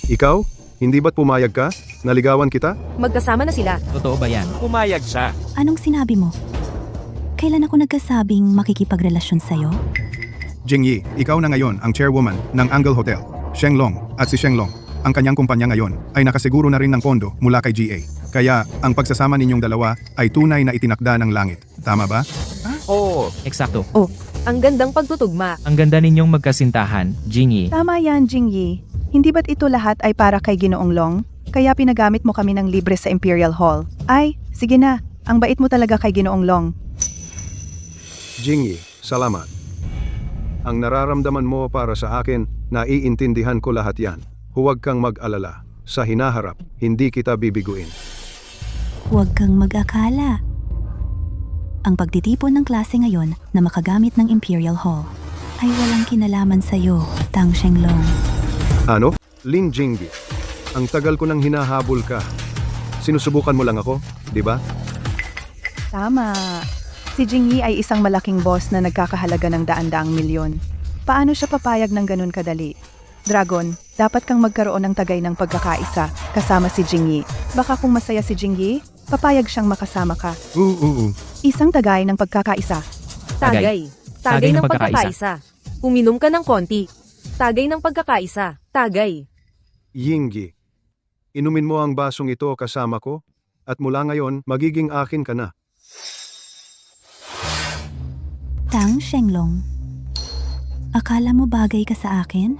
Speaker 10: Ikaw, hindi ba't pumayag ka? Naligawan kita?
Speaker 7: Magkasama na sila.
Speaker 4: Totoo ba yan?
Speaker 3: Pumayag siya.
Speaker 8: Anong sinabi mo? Kailan ako nagkasabing makikipagrelasyon sa'yo?
Speaker 12: Jingyi, ikaw na ngayon ang chairwoman ng Angle Hotel. Shenglong at si Shenglong, ang kanyang kumpanya ngayon ay nakasiguro na rin ng pondo mula kay GA. Kaya ang pagsasama ninyong dalawa ay tunay na itinakda ng langit. Tama ba?
Speaker 3: Oo.
Speaker 4: Eksakto.
Speaker 7: Oh, ang gandang pagtutugma.
Speaker 4: Ang ganda ninyong magkasintahan, Jingyi.
Speaker 9: Tama yan, Jingyi. Hindi ba't ito lahat ay para kay Ginoong Long? Kaya pinagamit mo kami ng libre sa Imperial Hall. Ay, sige na. Ang bait mo talaga kay Ginoong Long.
Speaker 10: Jingyi, salamat. Ang nararamdaman mo para sa akin, naiintindihan ko lahat yan. Huwag kang mag-alala. Sa hinaharap, hindi kita bibiguin.
Speaker 8: Huwag kang mag-akala. Ang pagtitipon ng klase ngayon na makagamit ng Imperial Hall ay walang kinalaman sa'yo, Tang Shenglong.
Speaker 10: Ano? Lin Jinggi, ang tagal ko nang hinahabol ka. Sinusubukan mo lang ako, di ba?
Speaker 9: Tama. Si Jingyi ay isang malaking boss na nagkakahalaga ng daan-daang milyon. Paano siya papayag ng ganun kadali? Dragon, dapat kang magkaroon ng tagay ng pagkakaisa kasama si Jingyi. Baka kung masaya si Jingyi, papayag siyang makasama ka. Isang tagay ng pagkakaisa.
Speaker 7: Tagay. Tagay ng pagkakaisa. Uminom ka ng konti. Tagay ng pagkakaisa. Tagay.
Speaker 10: Yinggi, inumin mo ang basong ito kasama ko, at mula ngayon, magiging akin ka na.
Speaker 8: Tang Shenglong, akala mo bagay ka sa akin?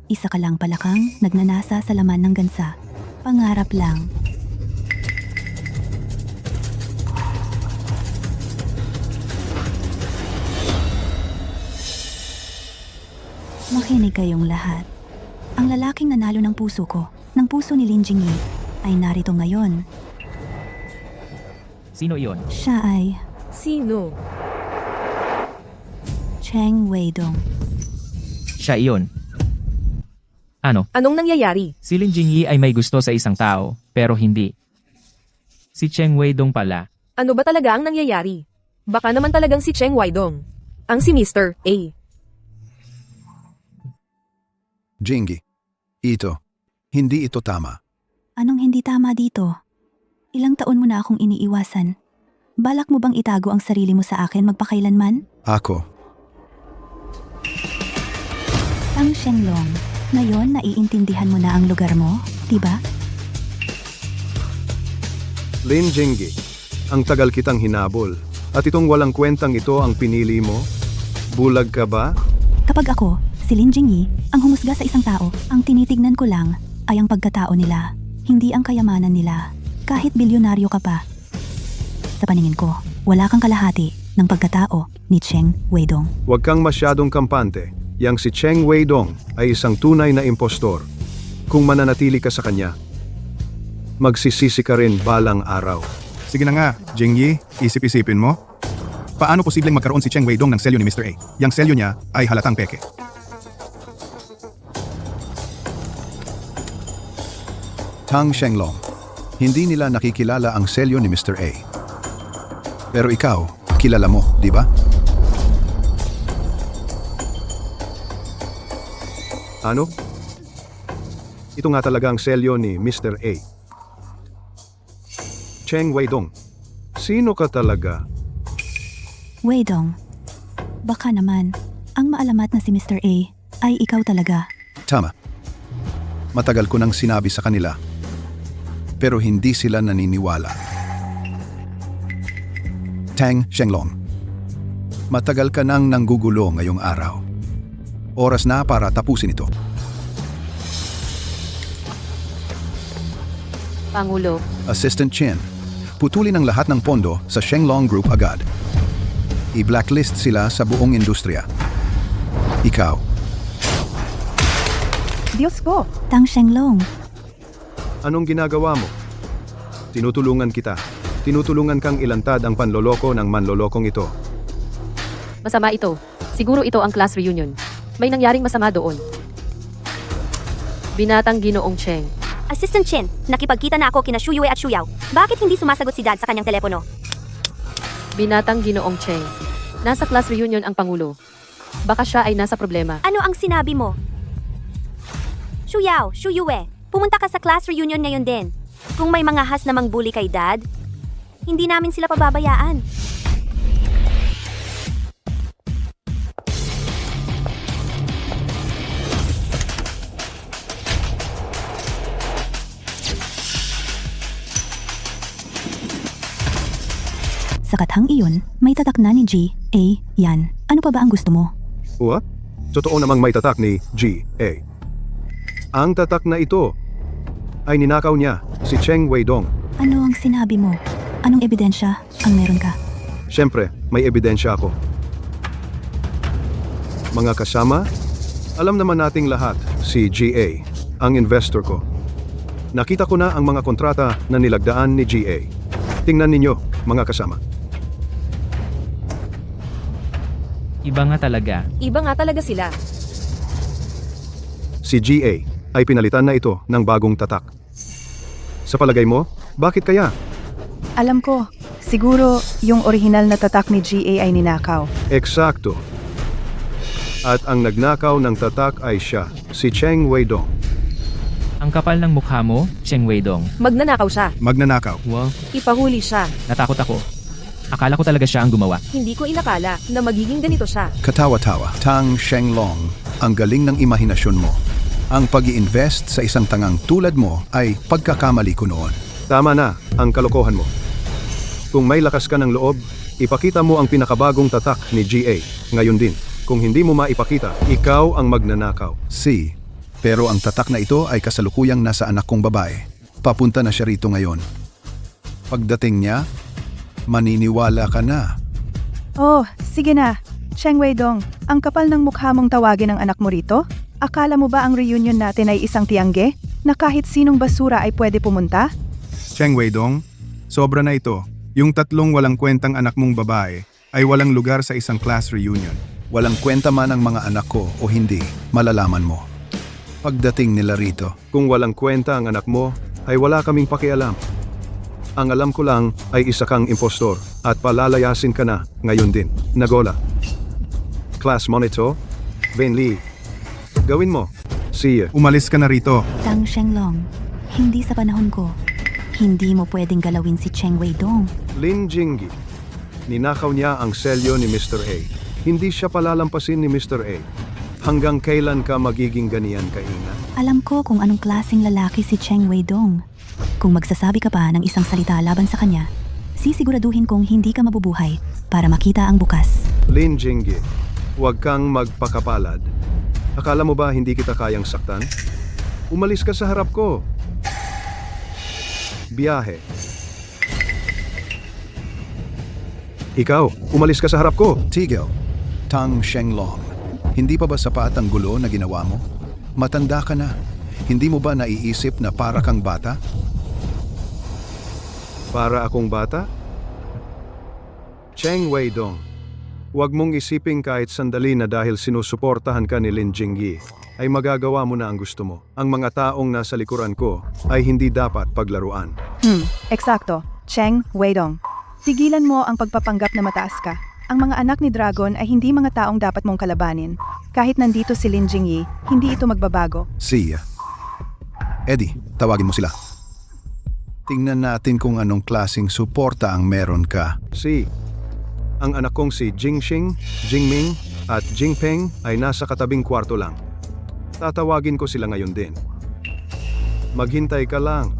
Speaker 8: Isa ka lang pala kang nagnanasa sa laman ng gansa. Pangarap lang. Makinig kayong lahat. Ang lalaking nanalo ng puso ko, ng puso ni Lin Jingyi, ay narito ngayon.
Speaker 4: Sino iyon?
Speaker 8: Siya ay
Speaker 7: Sino?
Speaker 8: Cheng Weidong.
Speaker 4: Siya iyon. Ano?
Speaker 7: Anong nangyayari?
Speaker 4: Si Lin Jingyi ay may gusto sa isang tao, pero hindi. Si Cheng Weidong pala.
Speaker 7: Ano ba talaga ang nangyayari? Baka naman talagang si Cheng Weidong. Ang si Mr. A.
Speaker 1: Jinggi, hindi ito tama.
Speaker 8: Anong hindi tama dito? Ilang taon mo na akong iniiwasan. Balak mo bang itago ang sarili mo sa akin magpakailanman?
Speaker 1: Ako,
Speaker 8: Tang Shenglong, ngayon naiintindihan mo na ang lugar mo, diba?
Speaker 10: Lin Jinggi, ang tagal kitang hinabol, at itong walang kwentang ito ang pinili mo? Bulag ka ba?
Speaker 8: Kapag ako, si Lin Jingyi, ang humusga sa isang tao, ang tinitignan ko lang ay ang pagkatao nila, hindi ang kayamanan nila, kahit bilyonaryo ka pa. Sa paningin ko, wala kang kalahati ng pagkatao ni Cheng Weidong.
Speaker 10: Huwag kang masyadong kampante. Yang si Cheng Weidong ay isang tunay na impostor. Kung mananatili ka sa kanya, magsisisi ka rin balang araw.
Speaker 12: Sige na nga, Jingyi, isip-isipin mo. Paano posibleng magkaroon si Cheng Weidong ng selyo ni Mr. A? Yang selyo niya ay halatang peke.
Speaker 1: Tang Shenglong, hindi nila nakikilala ang selyo ni Mr. A. Pero ikaw, kilala mo, di ba?
Speaker 10: Ano? Ito nga talaga ang selyo ni Mr. A. Cheng Weidong, sino ka talaga?
Speaker 8: Weidong, baka naman, ang maalamat na si Mr. A ay ikaw talaga.
Speaker 1: Tama. Matagal ko nang sinabi sa kanila. Pero hindi sila naniniwala. Tang Shenglong, matagal ka nang nanggugulo ngayong araw. Oras na para tapusin ito.
Speaker 2: Pangulo,
Speaker 1: Assistant Chin, putulin ang lahat ng pondo sa Shenglong Group agad. I-blacklist sila sa buong industriya. Ikaw,
Speaker 9: Diyos ko!
Speaker 8: Tang Shenglong,
Speaker 10: Anong ginagawa mo? Tinutulungan kita. Tinutulungan kang ilantad ang panloloko ng manlolokong ito.
Speaker 2: Masama ito. Siguro ito ang class reunion. May nangyaring masama doon. Binatang Ginoong Cheng.
Speaker 5: Assistant Chen, nakipagkita na ako kina Shuyue at Shuyao. Bakit hindi sumasagot si Dad sa kanyang telepono?
Speaker 2: Binatang Ginoong Cheng. Nasa class reunion ang Pangulo. Baka siya ay nasa problema.
Speaker 5: Ano ang sinabi mo? Shuyao, Shuyue, pumunta ka sa class reunion ngayon din. Kung may mga has namang bully kay Dad, hindi namin sila pababayaan.
Speaker 8: sa katang iyon, may tatak na ni G, A, yan. Ano pa ba ang gusto mo?
Speaker 10: What? Totoo namang may tatak ni G, A. Ang tatak na ito ay ninakaw niya, si Cheng Weidong.
Speaker 8: Ano ang sinabi mo? Anong ebidensya ang meron ka?
Speaker 10: Siyempre, may ebidensya ako. Mga kasama, alam naman nating lahat si GA, ang investor ko. Nakita ko na ang mga kontrata na nilagdaan ni GA. Tingnan ninyo, mga kasama.
Speaker 4: Iba nga talaga.
Speaker 7: Iba nga talaga sila.
Speaker 10: Si GA ay pinalitan na ito ng bagong tatak. Sa palagay mo, bakit kaya?
Speaker 9: Alam ko, siguro yung orihinal na tatak ni GA ay ninakaw.
Speaker 10: Eksakto. At ang nagnakaw ng tatak ay siya, si Cheng Weidong.
Speaker 4: Ang kapal ng mukha mo, Cheng Weidong.
Speaker 7: Magnanakaw siya.
Speaker 12: Magnanakaw.
Speaker 4: Wow,
Speaker 7: Ipahuli siya.
Speaker 4: natakot ako. Akala ko talaga siya ang gumawa.
Speaker 7: Hindi ko inakala na magiging ganito siya.
Speaker 1: Katawa-tawa. Tang Shenglong, ang galing ng imahinasyon mo. Ang pag-i-invest sa isang tangang tulad mo ay pagkakamali ko noon.
Speaker 10: Tama na ang kalokohan mo. Kung may lakas ka ng loob, ipakita mo ang pinakabagong tatak ni GA. Ngayon din, kung hindi mo maipakita, ikaw ang magnanakaw.
Speaker 1: Si, pero ang tatak na ito ay kasalukuyang nasa anak kong babae. Papunta na siya rito ngayon. Pagdating niya, maniniwala ka na.
Speaker 9: Oh, sige na. Cheng Weidong, ang kapal ng mukha mong tawagin ang anak mo rito? Akala mo ba ang reunion natin ay isang tiangge? Na kahit sinong basura ay pwede pumunta?
Speaker 12: Cheng Weidong, sobra na ito. Yung tatlong walang kwentang anak mong babae ay walang lugar sa isang class reunion.
Speaker 1: Walang kwenta man ang mga anak ko o hindi, malalaman mo. Pagdating nila rito,
Speaker 10: Kung walang kwenta ang anak mo, ay wala kaming pakialam. Ang alam ko lang ay isa kang impostor at palalayasin ka na ngayon din. Nagola. Class monitor, Ven Lee. Gawin mo. See ya.
Speaker 12: Umalis ka na rito.
Speaker 8: Tang Shenglong, hindi sa panahon ko. Hindi mo pwedeng galawin si Cheng Weidong.
Speaker 10: Lin Jingyi. Ninakaw niya ang selyo ni Mr. A. Hindi siya palalampasin ni Mr. A. Hanggang kailan ka magiging ganiyan kaina?
Speaker 8: Alam ko kung anong klaseng lalaki si Cheng Weidong. Kung magsasabi ka pa ng isang salita laban sa kanya, sisiguraduhin kong hindi ka mabubuhay para makita ang bukas.
Speaker 10: Lin Jingyi, huwag kang magpakapalad. Akala mo ba hindi kita kayang saktan? Umalis ka sa harap ko. Biyahe. Ikaw, umalis ka sa harap ko.
Speaker 1: tigil. Tang Shenglong, hindi pa ba sapat ang gulo na ginawa mo? Matanda ka na. Hindi mo ba naiisip na para kang bata?
Speaker 10: Para akong bata? Cheng Weidong, huwag mong isiping kahit sandali na dahil sinusuportahan ka ni Lin Jingyi, ay magagawa mo na ang gusto mo. Ang mga taong nasa likuran ko ay hindi dapat paglaruan.
Speaker 9: Eksakto. Cheng Weidong. Tigilan mo ang pagpapanggap na mataas ka. Ang mga anak ni Dragon ay hindi mga taong dapat mong kalabanin. Kahit nandito si Lin Jingyi, hindi ito magbabago.
Speaker 1: Si, Eddie, tawagin mo sila. Tingnan natin kung anong klaseng suporta ang meron ka.
Speaker 10: Si, ang anak kong si Jingxing, Jingming at Jingpeng ay nasa katabing kwarto lang. Tatawagin ko sila ngayon din. Maghintay ka lang.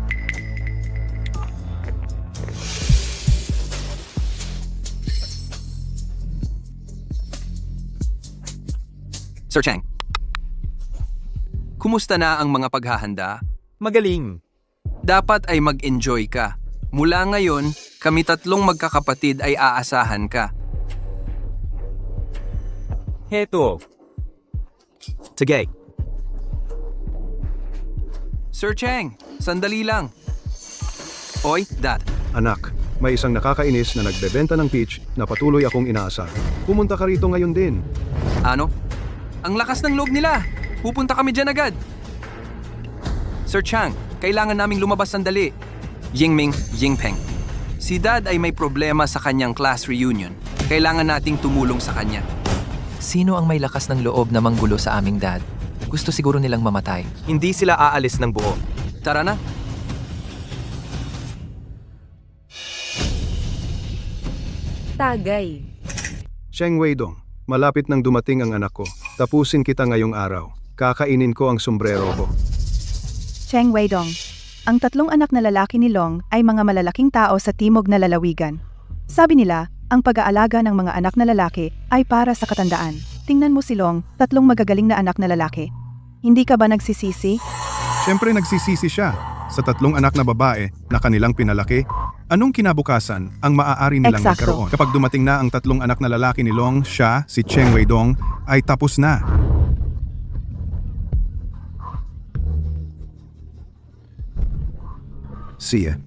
Speaker 6: Sir Cheng, kumusta na ang mga paghahanda?
Speaker 3: Magaling.
Speaker 6: Dapat ay mag-enjoy ka. Mula ngayon, kami tatlong magkakapatid ay aasahan ka.
Speaker 3: Heto.
Speaker 6: Sige. Sir Cheng, sandali lang. Oy, Dad.
Speaker 10: Anak, may isang nakakainis na nagbebenta ng peach na patuloy akong inaasar. Pumunta ka rito ngayon din.
Speaker 6: Ano? Ang lakas ng loob nila. Pupunta kami dyan agad. Sir Chang, kailangan naming lumabas sandali. Yingming, Yingpeng. Si Dad ay may problema sa kanyang class reunion. Kailangan nating tumulong sa kanya.
Speaker 13: Sino ang may lakas ng loob na manggulo sa aming dad? Gusto siguro nilang mamatay.
Speaker 6: Hindi sila aalis ng buo. Tara na.
Speaker 7: Tagay.
Speaker 10: Cheng Weidong, malapit nang dumating ang anak ko. Tapusin kita ngayong araw. Kakainin ko ang sombrero ko.
Speaker 9: Cheng Weidong. Ang tatlong anak na lalaki ni Long ay mga malalaking tao sa timog na lalawigan. Sabi nila, ang pag-aalaga ng mga anak na lalaki ay para sa katandaan. Tingnan mo si Long, tatlong magagaling na anak na lalaki. Hindi ka ba nagsisisi?
Speaker 12: Siyempre nagsisisi siya sa tatlong anak na babae na kanilang pinalaki. Anong kinabukasan ang maaari nilang
Speaker 9: Eksakto.
Speaker 12: magkaroon? Kapag dumating na ang tatlong anak na lalaki ni Long, siya, si Cheng Weidong, ay tapos na.
Speaker 1: Siya.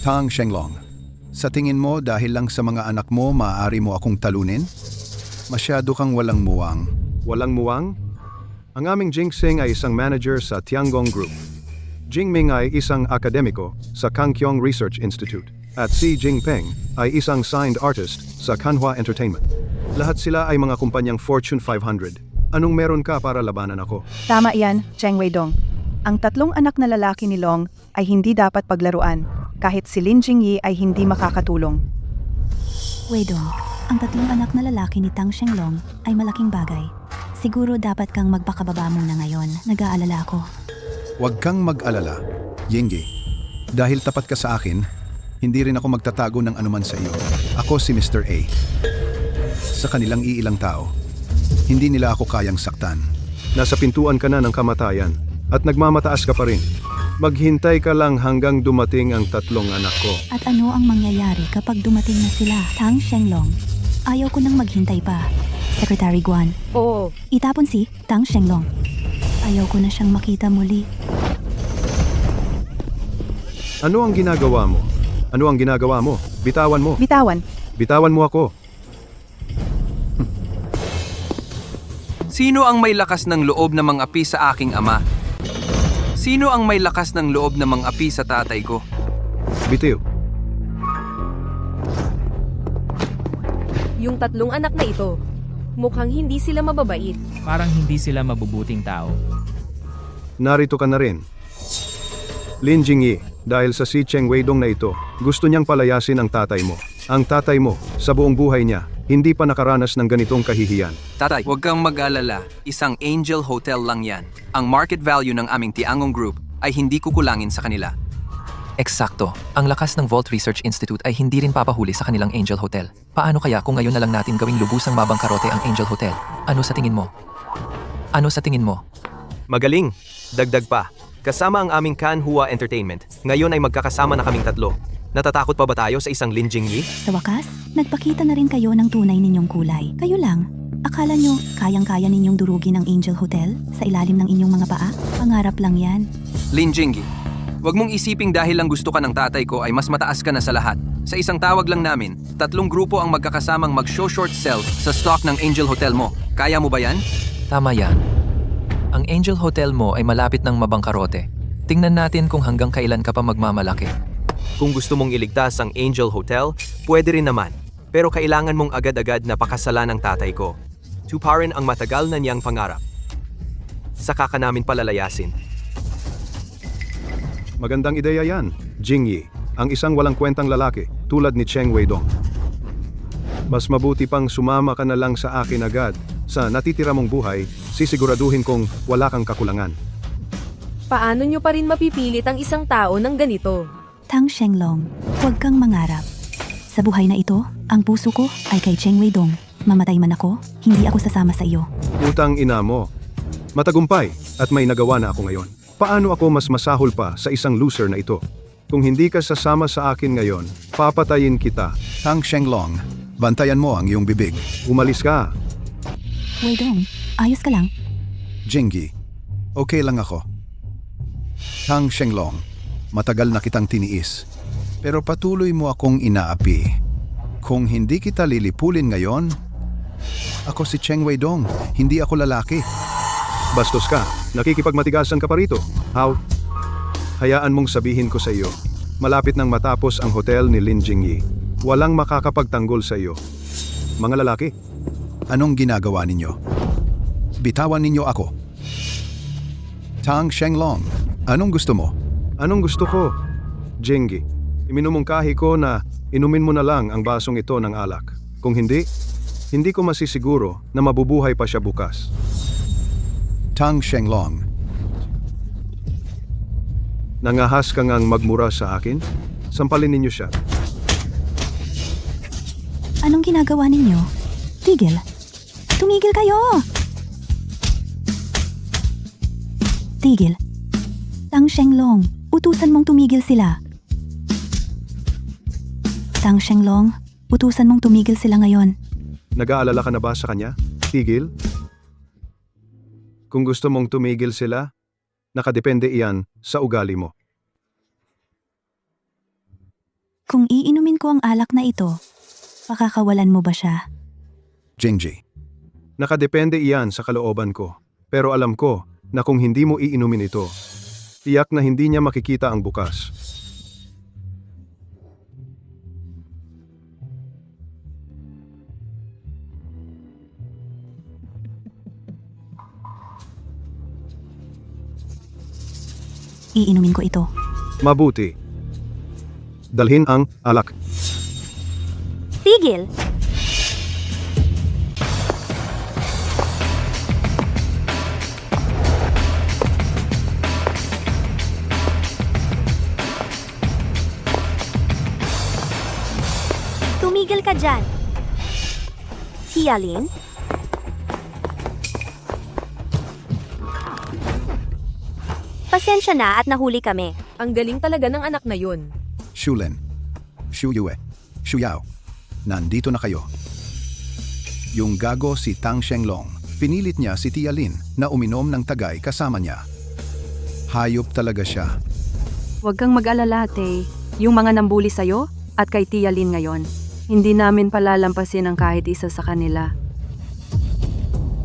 Speaker 1: Tang Shenglong, sa tingin mo dahil lang sa mga anak mo maaari mo akong talunin? Masyado kang walang muwang.
Speaker 10: Walang muwang? Ang aming Jingsing ay isang manager sa Tiangong Group. Jingming ay isang akademiko sa Kangkyong Research Institute. At si Jingpeng ay isang signed artist sa Kanhua Entertainment. Lahat sila ay mga kumpanyang Fortune 500. Anong meron ka para labanan ako?
Speaker 9: Tama yan, Cheng Weidong. Ang tatlong anak na lalaki ni Long ay hindi dapat paglaruan, kahit si Lin Jingyi ay hindi makakatulong.
Speaker 8: Weidong, ang tatlong anak na lalaki ni Tang Shenglong ay malaking bagay. Siguro dapat kang magpakababa muna ngayon. Nag-aalala ako.
Speaker 1: Huwag kang mag-alala, Yinggi. Dahil tapat ka sa akin, hindi rin ako magtatago ng anuman sa iyo. Ako si Mr. A. Sa kanilang iilang tao, hindi nila ako kayang saktan.
Speaker 10: Nasa pintuan ka na ng kamatayan at nagmamataas ka pa rin. Maghintay ka lang hanggang dumating ang tatlong anak ko.
Speaker 8: At ano ang mangyayari kapag dumating na sila? Tang Shenglong, ayaw ko nang maghintay pa. Secretary Guan,
Speaker 7: Oo.
Speaker 8: itapon si Tang Shenglong. Ayaw ko na siyang makita muli.
Speaker 10: Ano ang ginagawa mo? Ano ang ginagawa mo? Bitawan mo.
Speaker 9: Bitawan.
Speaker 10: Bitawan mo ako.
Speaker 6: Sino ang may lakas ng loob na mang-api sa aking ama? Sino ang may lakas ng loob na mang-api sa tatay ko?
Speaker 10: Bitiw.
Speaker 7: Yung tatlong anak na ito, mukhang hindi sila mababait.
Speaker 4: Parang hindi sila mabubuting tao.
Speaker 10: Narito ka na rin. Lin Jingyi, dahil sa si Cheng Weidong na ito, gusto niyang palayasin ang tatay mo. Ang tatay mo, sa buong buhay niya, hindi pa nakaranas ng ganitong kahihiyan.
Speaker 6: Tatay, huwag kang mag-alala. Isang Angel Hotel lang yan. Ang market value ng aming Tiangong Group ay hindi kukulangin sa kanila.
Speaker 13: Eksakto. Ang lakas ng Vault Research Institute ay hindi rin papahuli sa kanilang Angel Hotel. Paano kaya kung ngayon na lang natin gawing lubusang mabangkarote ang Angel Hotel? Ano sa tingin mo? Ano sa tingin mo?
Speaker 6: Magaling. Dagdag pa. Kasama ang aming Kanhua Entertainment. Ngayon ay magkakasama na kaming tatlo. Natatakot pa ba tayo sa isang Lin Jingyi?
Speaker 8: Sa wakas, nagpakita na rin kayo ng tunay ninyong kulay. Kayo lang. Akala nyo, kayang-kaya ninyong durugin ang Angel Hotel sa ilalim ng inyong mga paa? Pangarap lang yan.
Speaker 6: Lin Jingyi, huwag mong isiping dahil lang gusto ka ng tatay ko ay mas mataas ka na sa lahat. Sa isang tawag lang namin, 3 grupo ang magkakasamang mag-short sell sa stock ng Angel Hotel mo. Kaya mo ba yan?
Speaker 13: Tama yan. Ang Angel Hotel mo ay malapit ng mabangkarote. Tingnan natin kung hanggang kailan ka pa magmamalaki.
Speaker 6: Kung gusto mong iligtas ang Angel Hotel, pwede rin naman. Pero kailangan mong agad-agad na pakasalan ng tatay ko. Tuparin ang matagal na niyang pangarap. Saka ka namin palalayasin.
Speaker 10: Magandang ideya yan, Jingyi, ang isang walang kwentang lalaki tulad ni Cheng Weidong. Mas mabuti pang sumama ka na lang sa akin agad. Sa natitira mong buhay, sisiguraduhin kong wala kang kakulangan.
Speaker 7: Paano nyo pa rin mapipilit ang isang tao ng ganito?
Speaker 8: Tang Shenglong, huwag kang mangarap. Sa buhay na ito, ang puso ko ay kay Cheng Weidong. Mamatay man ako, hindi ako sasama sa iyo.
Speaker 10: Utang ina mo. Matagumpay at may nagawa na ako ngayon. Paano ako mas masahol pa sa isang loser na ito? Kung hindi ka sasama sa akin ngayon, papatayin kita.
Speaker 1: Tang Shenglong, bantayan mo ang iyong bibig.
Speaker 10: Umalis ka.
Speaker 8: Weidong, ayos ka lang?
Speaker 1: Jinggi, okay lang ako. Tang Shenglong, matagal na kitang tiniis. Pero patuloy mo akong inaapi. Kung hindi kita lilipulin ngayon, ako si Cheng Weidong, hindi ako lalaki.
Speaker 10: Bastos ka. Nakikipagmatigasan ka pa rito. How? Hayaan mong sabihin ko sa iyo. Malapit nang matapos ang hotel ni Lin Jingyi. Walang makakapagtanggol sa iyo. Mga lalaki,
Speaker 1: Anong ginagawa ninyo? Bitawan ninyo ako. Tang Shenglong, anong gusto mo?
Speaker 10: anong gusto ko? Jingyi, iminumungkahi ko na inumin mo na lang ang basong ito ng alak. Kung hindi, hindi ko masisiguro na mabubuhay pa siya bukas.
Speaker 1: Tang Shenglong,
Speaker 10: Nangahas ka ngang magmura sa akin? Sampalin ninyo siya.
Speaker 8: Anong ginagawa ninyo? Tigil. Tumigil kayo! Tigil. Tang Shenglong, utusan mong tumigil sila. Tang Shenglong, utusan mong tumigil sila ngayon.
Speaker 10: Nag-aalala ka na ba sa kanya? Tigil? Kung gusto mong tumigil sila, nakadepende iyan sa ugali mo.
Speaker 8: Kung iinumin ko ang alak na ito, pakakawalan mo ba siya?
Speaker 1: Jingyi,
Speaker 10: Nakadepende iyan sa kalooban ko. Pero alam ko na kung hindi mo iinumin ito, tiyak na hindi niya makikita ang bukas.
Speaker 8: Iinumin ko ito.
Speaker 10: Mabuti. Dalhin ang alak.
Speaker 5: Tigil! Tumigil ka dyan. Tialin? Pasensya na at nahuli kami.
Speaker 7: Ang galing talaga ng anak na yun.
Speaker 1: Shulin, Shuyue, Shuyao, nandito na kayo. Yung gago si Tang Shenglong, pinilit niya si Tia Lin na uminom ng tagay kasama niya. Hayop talaga siya.
Speaker 9: Huwag kang mag-alala, Tay. Yung mga nambuli sa'yo at kay Tia Lin ngayon, hindi namin palalampasin ang kahit isa sa kanila.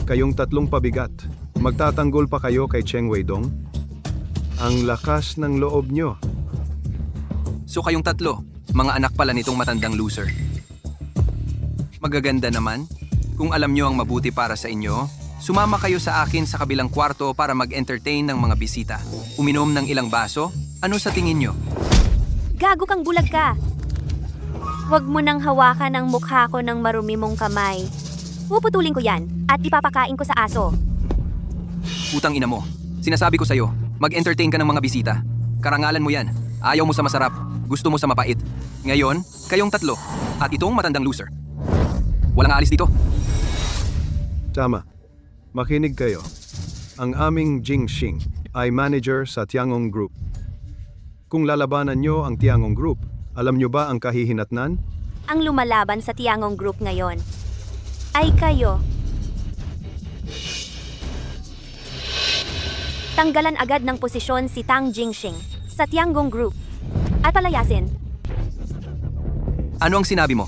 Speaker 10: Kayong tatlong pabigat. Magtatanggol pa kayo kay Cheng Weidong? Ang lakas ng loob nyo.
Speaker 6: So kayong tatlo, mga anak pala nitong matandang loser. Magaganda naman. Kung alam nyo ang mabuti para sa inyo, sumama kayo sa akin sa kabilang kwarto para mag-entertain ng mga bisita. Uminom ng ilang baso? Ano sa tingin nyo?
Speaker 5: Gago kang bulag ka. Huwag mo nang hawakan ang mukha ko ng marumi mong kamay. Puputulin ko yan at ipapakain ko sa aso.
Speaker 6: Putang ina mo. Sinasabi ko sa'yo, mag-entertain ka ng mga bisita. Karangalan mo yan. Ayaw mo sa masarap. Gusto mo sa mapait. Ngayon, kayong tatlo. At itong matandang loser. Walang aalis dito.
Speaker 10: Tama. Makinig kayo. Ang aming Jing Xing ay manager sa Tiangong Group. Kung lalabanan nyo ang Tiangong Group, alam nyo ba ang kahihinatnan?
Speaker 5: Ang lumalaban sa Tiangong Group ngayon ay kayo. Tanggalan agad ng posisyon si Tang Jingxing sa Tiangong Group at palayasin.
Speaker 6: Ano ang sinabi mo?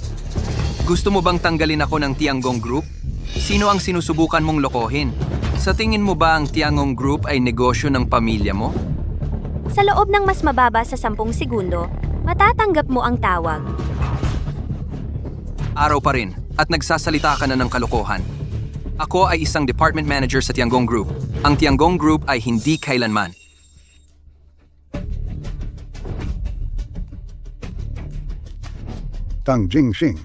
Speaker 6: Gusto mo bang tanggalin ako ng Tiangong Group? Sino ang sinusubukan mong lokohin? Sa tingin mo ba ang Tiangong Group ay negosyo ng pamilya mo?
Speaker 5: Sa loob ng mas mababa sa 10 segundo, matatanggap mo ang tawag.
Speaker 6: Araw pa rin at nagsasalita ka na ng kalokohan. Ako ay isang department manager sa Tiangong Group. Ang Tiangong Group ay hindi kailanman.
Speaker 11: Tang Jingxing,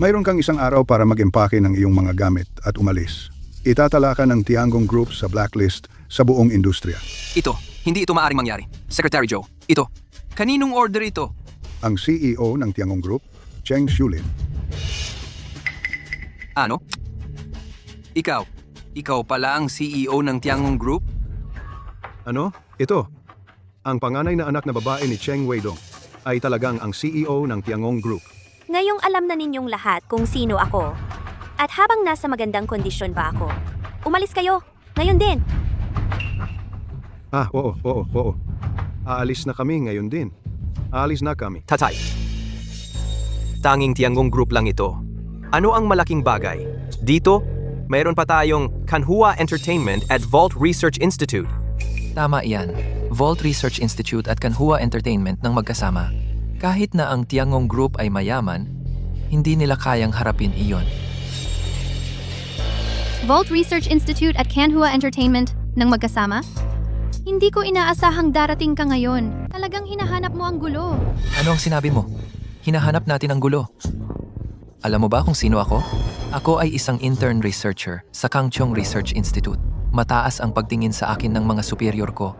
Speaker 11: mayroon kang isang araw para mag-empake ng iyong mga gamit at umalis. Itatala ka ng Tiangong Group sa blacklist sa buong industriya.
Speaker 6: Ito, hindi ito maaaring mangyari. Secretary Joe, ito. Kaninong order ito?
Speaker 11: Ang CEO ng Tiangong Group, Cheng Shulin.
Speaker 6: Ano? Ikaw pala ang CEO ng Tiangong Group?
Speaker 10: Ano? Ito. Ang panganay na anak na babae ni Cheng Weidong ay talagang ang CEO ng Tiangong Group.
Speaker 5: Ngayong alam na ninyong lahat kung sino ako. At habang nasa magandang kondisyon pa ako, umalis kayo. Ngayon din.
Speaker 10: Oo. Aalis na kami ngayon din. Aalis na kami.
Speaker 6: Tatay. Tanging Tiangong Group lang ito. Ano ang malaking bagay? Dito, mayroon pa tayong Kanhua Entertainment at Vault Research Institute.
Speaker 13: Tama iyan. Vault Research Institute at Kanhua Entertainment ng magkasama. Kahit na ang Tiangong Group ay mayaman, hindi nila kayang harapin iyon.
Speaker 5: Vault Research Institute at Kanhua Entertainment ng magkasama? Hindi ko inaasahang darating ka ngayon. Talagang hinahanap mo ang gulo.
Speaker 13: Ano ang sinabi mo? Hinahanap natin ang gulo. Alam mo ba kung sino ako? Ako ay isang intern researcher sa Kangchong Research Institute. Mataas ang pagtingin sa akin ng mga superior ko.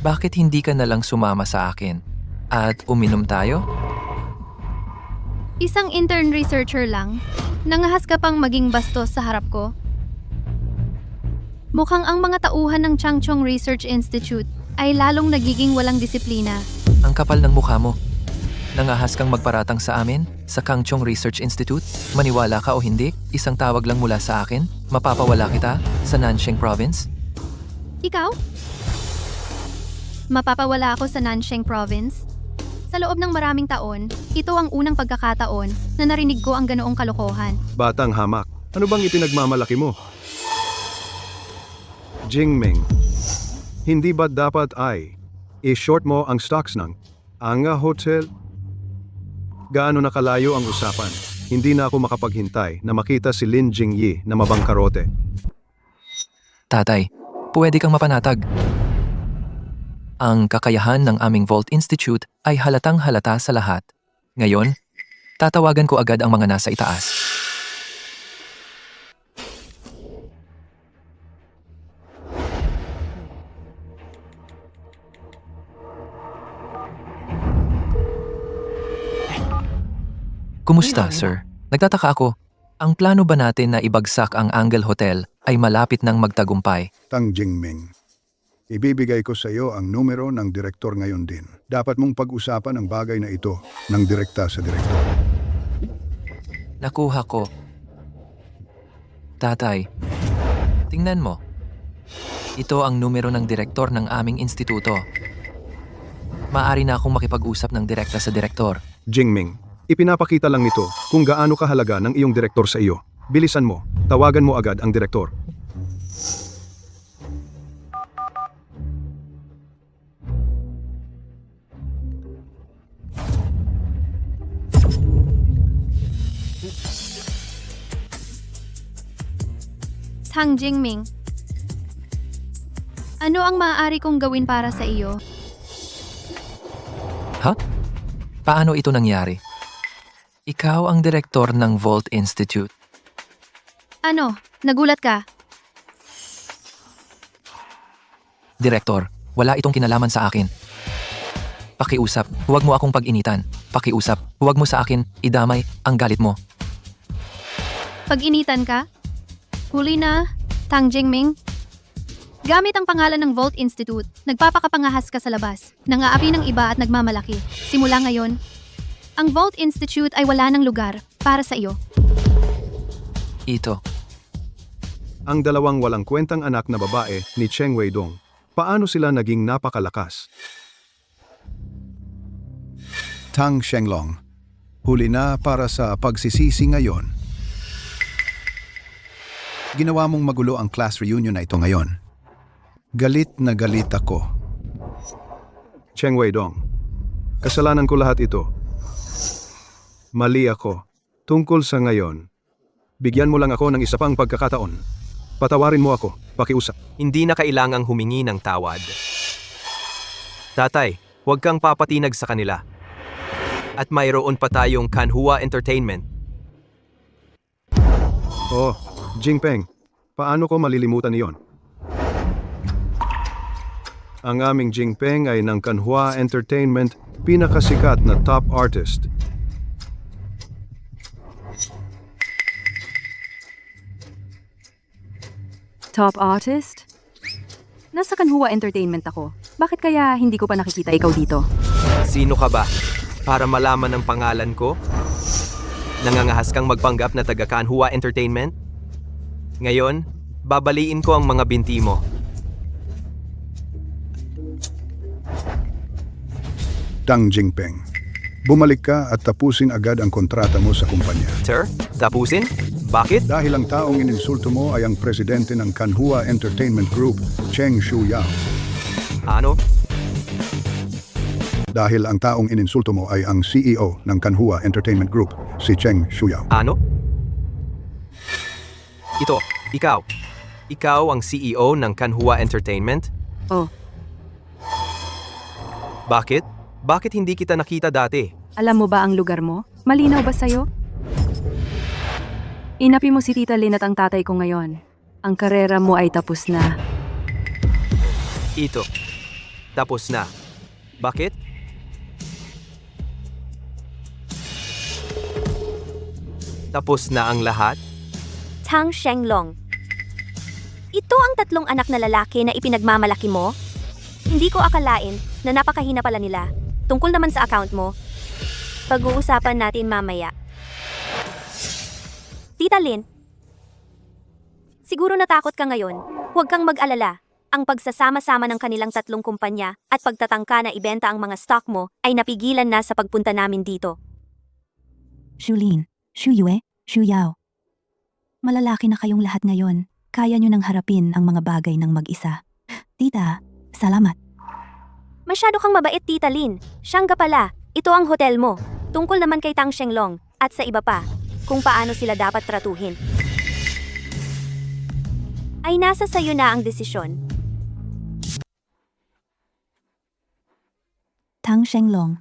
Speaker 13: Bakit hindi ka nalang sumama sa akin? At uminom tayo?
Speaker 5: Isang intern researcher lang? Nangahas ka pang maging bastos sa harap ko? Mukhang ang mga tauhan ng Changchong Research Institute ay lalong nagiging walang disiplina.
Speaker 13: Ang kapal ng mukha mo. Nangahas kang magparatang sa amin sa Kangchong Research Institute? Maniwala ka o hindi, isang tawag lang mula sa akin, mapapawala kita sa Nansheng Province?
Speaker 5: Ikaw? Mapapawala ako sa Nansheng Province? Sa loob ng maraming taon, ito ang unang pagkakataon na narinig ko ang ganoong kalokohan.
Speaker 10: Batang hamak, ano bang ipinagmamalaki mo? Jingming, hindi ba dapat ay i-short mo ang stocks ng Anga Hotel? Gaano nakalayo ang usapan? Hindi na ako makapaghintay na makita si Lin Jingyi na mabangkarote.
Speaker 13: Tatay, pwede kang mapanatag. Ang kakayahan ng aming Vault Institute ay halatang halata sa lahat. Ngayon, tatawagan ko agad ang mga nasa itaas. Kumusta, sir? Nagtataka ako. Ang plano ba natin na ibagsak ang Angle Hotel ay malapit ng magtagumpay?
Speaker 11: Tang Jingming, ibibigay ko sa iyo ang numero ng direktor ngayon din. Dapat mong pag-usapan ang bagay na ito ng direkta sa direktor.
Speaker 13: Nakuha ko. Tatay, tingnan mo. Ito ang numero ng direktor ng aming instituto. Maaari na akong makipag-usap ng direkta sa direktor.
Speaker 10: Jingming, ipinapakita lang nito kung gaano kahalaga ng iyong direktor sa iyo. Bilisan mo, tawagan mo agad ang direktor.
Speaker 5: Tang Jingming, ano ang maaari kong gawin para sa iyo?
Speaker 13: Ha? Paano ito nangyari? Ikaw ang direktor ng Vault Institute.
Speaker 5: Ano? Nagulat ka?
Speaker 13: Direktor, wala itong kinalaman sa akin. Pakiusap, huwag mo akong pag-initan. Pakiusap, huwag mo sa akin idamay ang galit mo.
Speaker 5: Pag-initan ka? Huli na, Tang Jingming. Gamit ang pangalan ng Vault Institute, nagpapakapangahas ka sa labas, nangaapi ng iba at nagmamalaki. Simula ngayon, ang Vault Institute ay wala ng lugar para sa iyo.
Speaker 13: Ito.
Speaker 10: Ang dalawang walang kwentang anak na babae ni Cheng Weidong. Paano sila naging napakalakas?
Speaker 1: Tang Shenglong, huli na para sa pagsisisi ngayon. Ginawa mong magulo ang class reunion na ito ngayon. Galit na galit ako.
Speaker 10: Cheng Weidong, kasalanan ko lahat ito. Mali ako. Tungkol sa ngayon, bigyan mo lang ako ng isa pang pagkakataon. Patawarin mo ako, pakiusap.
Speaker 6: Hindi na kailangang humingi ng tawad. Tatay, huwag kang papatinag sa kanila. At mayroon pa tayong Kanhua Entertainment.
Speaker 10: Oh, Jingpeng, paano ko malilimutan iyon? Ang aming Jingpeng ay ng Kanhua Entertainment, pinakasikat na top artist.
Speaker 14: Top artist? Nasa Kanhua Entertainment ako. Bakit kaya hindi ko pa nakikita ikaw dito?
Speaker 6: Sino ka ba? Para malaman ang pangalan ko? Nangangahas kang magpanggap na taga Kanhua Entertainment? Ngayon, babaliin ko ang mga binti mo.
Speaker 11: Tang Jingpeng, bumalik ka at tapusin agad ang kontrata mo sa kumpanya.
Speaker 6: Sir, tapusin? Bakit?
Speaker 11: Dahil ang taong ininsulto mo ay ang presidente ng Kanhua Entertainment Group, Cheng Shuyao.
Speaker 6: Ano?
Speaker 11: Dahil ang taong ininsulto mo ay ang CEO ng Kanhua Entertainment Group, si Cheng Shuyao.
Speaker 6: Ano? Ito, ikaw. Ikaw ang CEO ng Kanhua Entertainment?
Speaker 14: Oh,
Speaker 6: Bakit? Bakit hindi kita nakita dati?
Speaker 14: alam mo ba ang lugar mo? Malinaw ba sa'yo? Inapi mo si Tita Lynn at ang tatay ko ngayon. Ang karera mo ay tapos na.
Speaker 6: Ito. Tapos na. Bakit? Tapos na ang lahat?
Speaker 15: Tang Shenglong. Ito ang tatlong anak na lalaki na ipinagmamalaki mo? Hindi ko akalain na napakahina pala nila. Tungkol naman sa account mo, pag-uusapan natin mamaya. Tita Lynn, siguro natakot ka ngayon. Huwag kang mag-alala. Ang pagsasama-sama ng kanilang tatlong kumpanya at pagtatangka na ibenta ang mga stock mo ay napigilan na sa pagpunta namin dito.
Speaker 8: Shulin, Shuyue, Shuyao. Malalaki na kayong lahat ngayon. Kaya nyo nang harapin ang mga bagay ng mag-isa. Tita, salamat.
Speaker 15: Masyado kang mabait, Tita Lynn. Siyangga pala, ito ang hotel mo. Tungkol naman kay Tang Shenglong at sa iba pa, kung paano sila dapat tratuhin. Ay nasa sayo na ang desisyon.
Speaker 8: Tang Shenglong.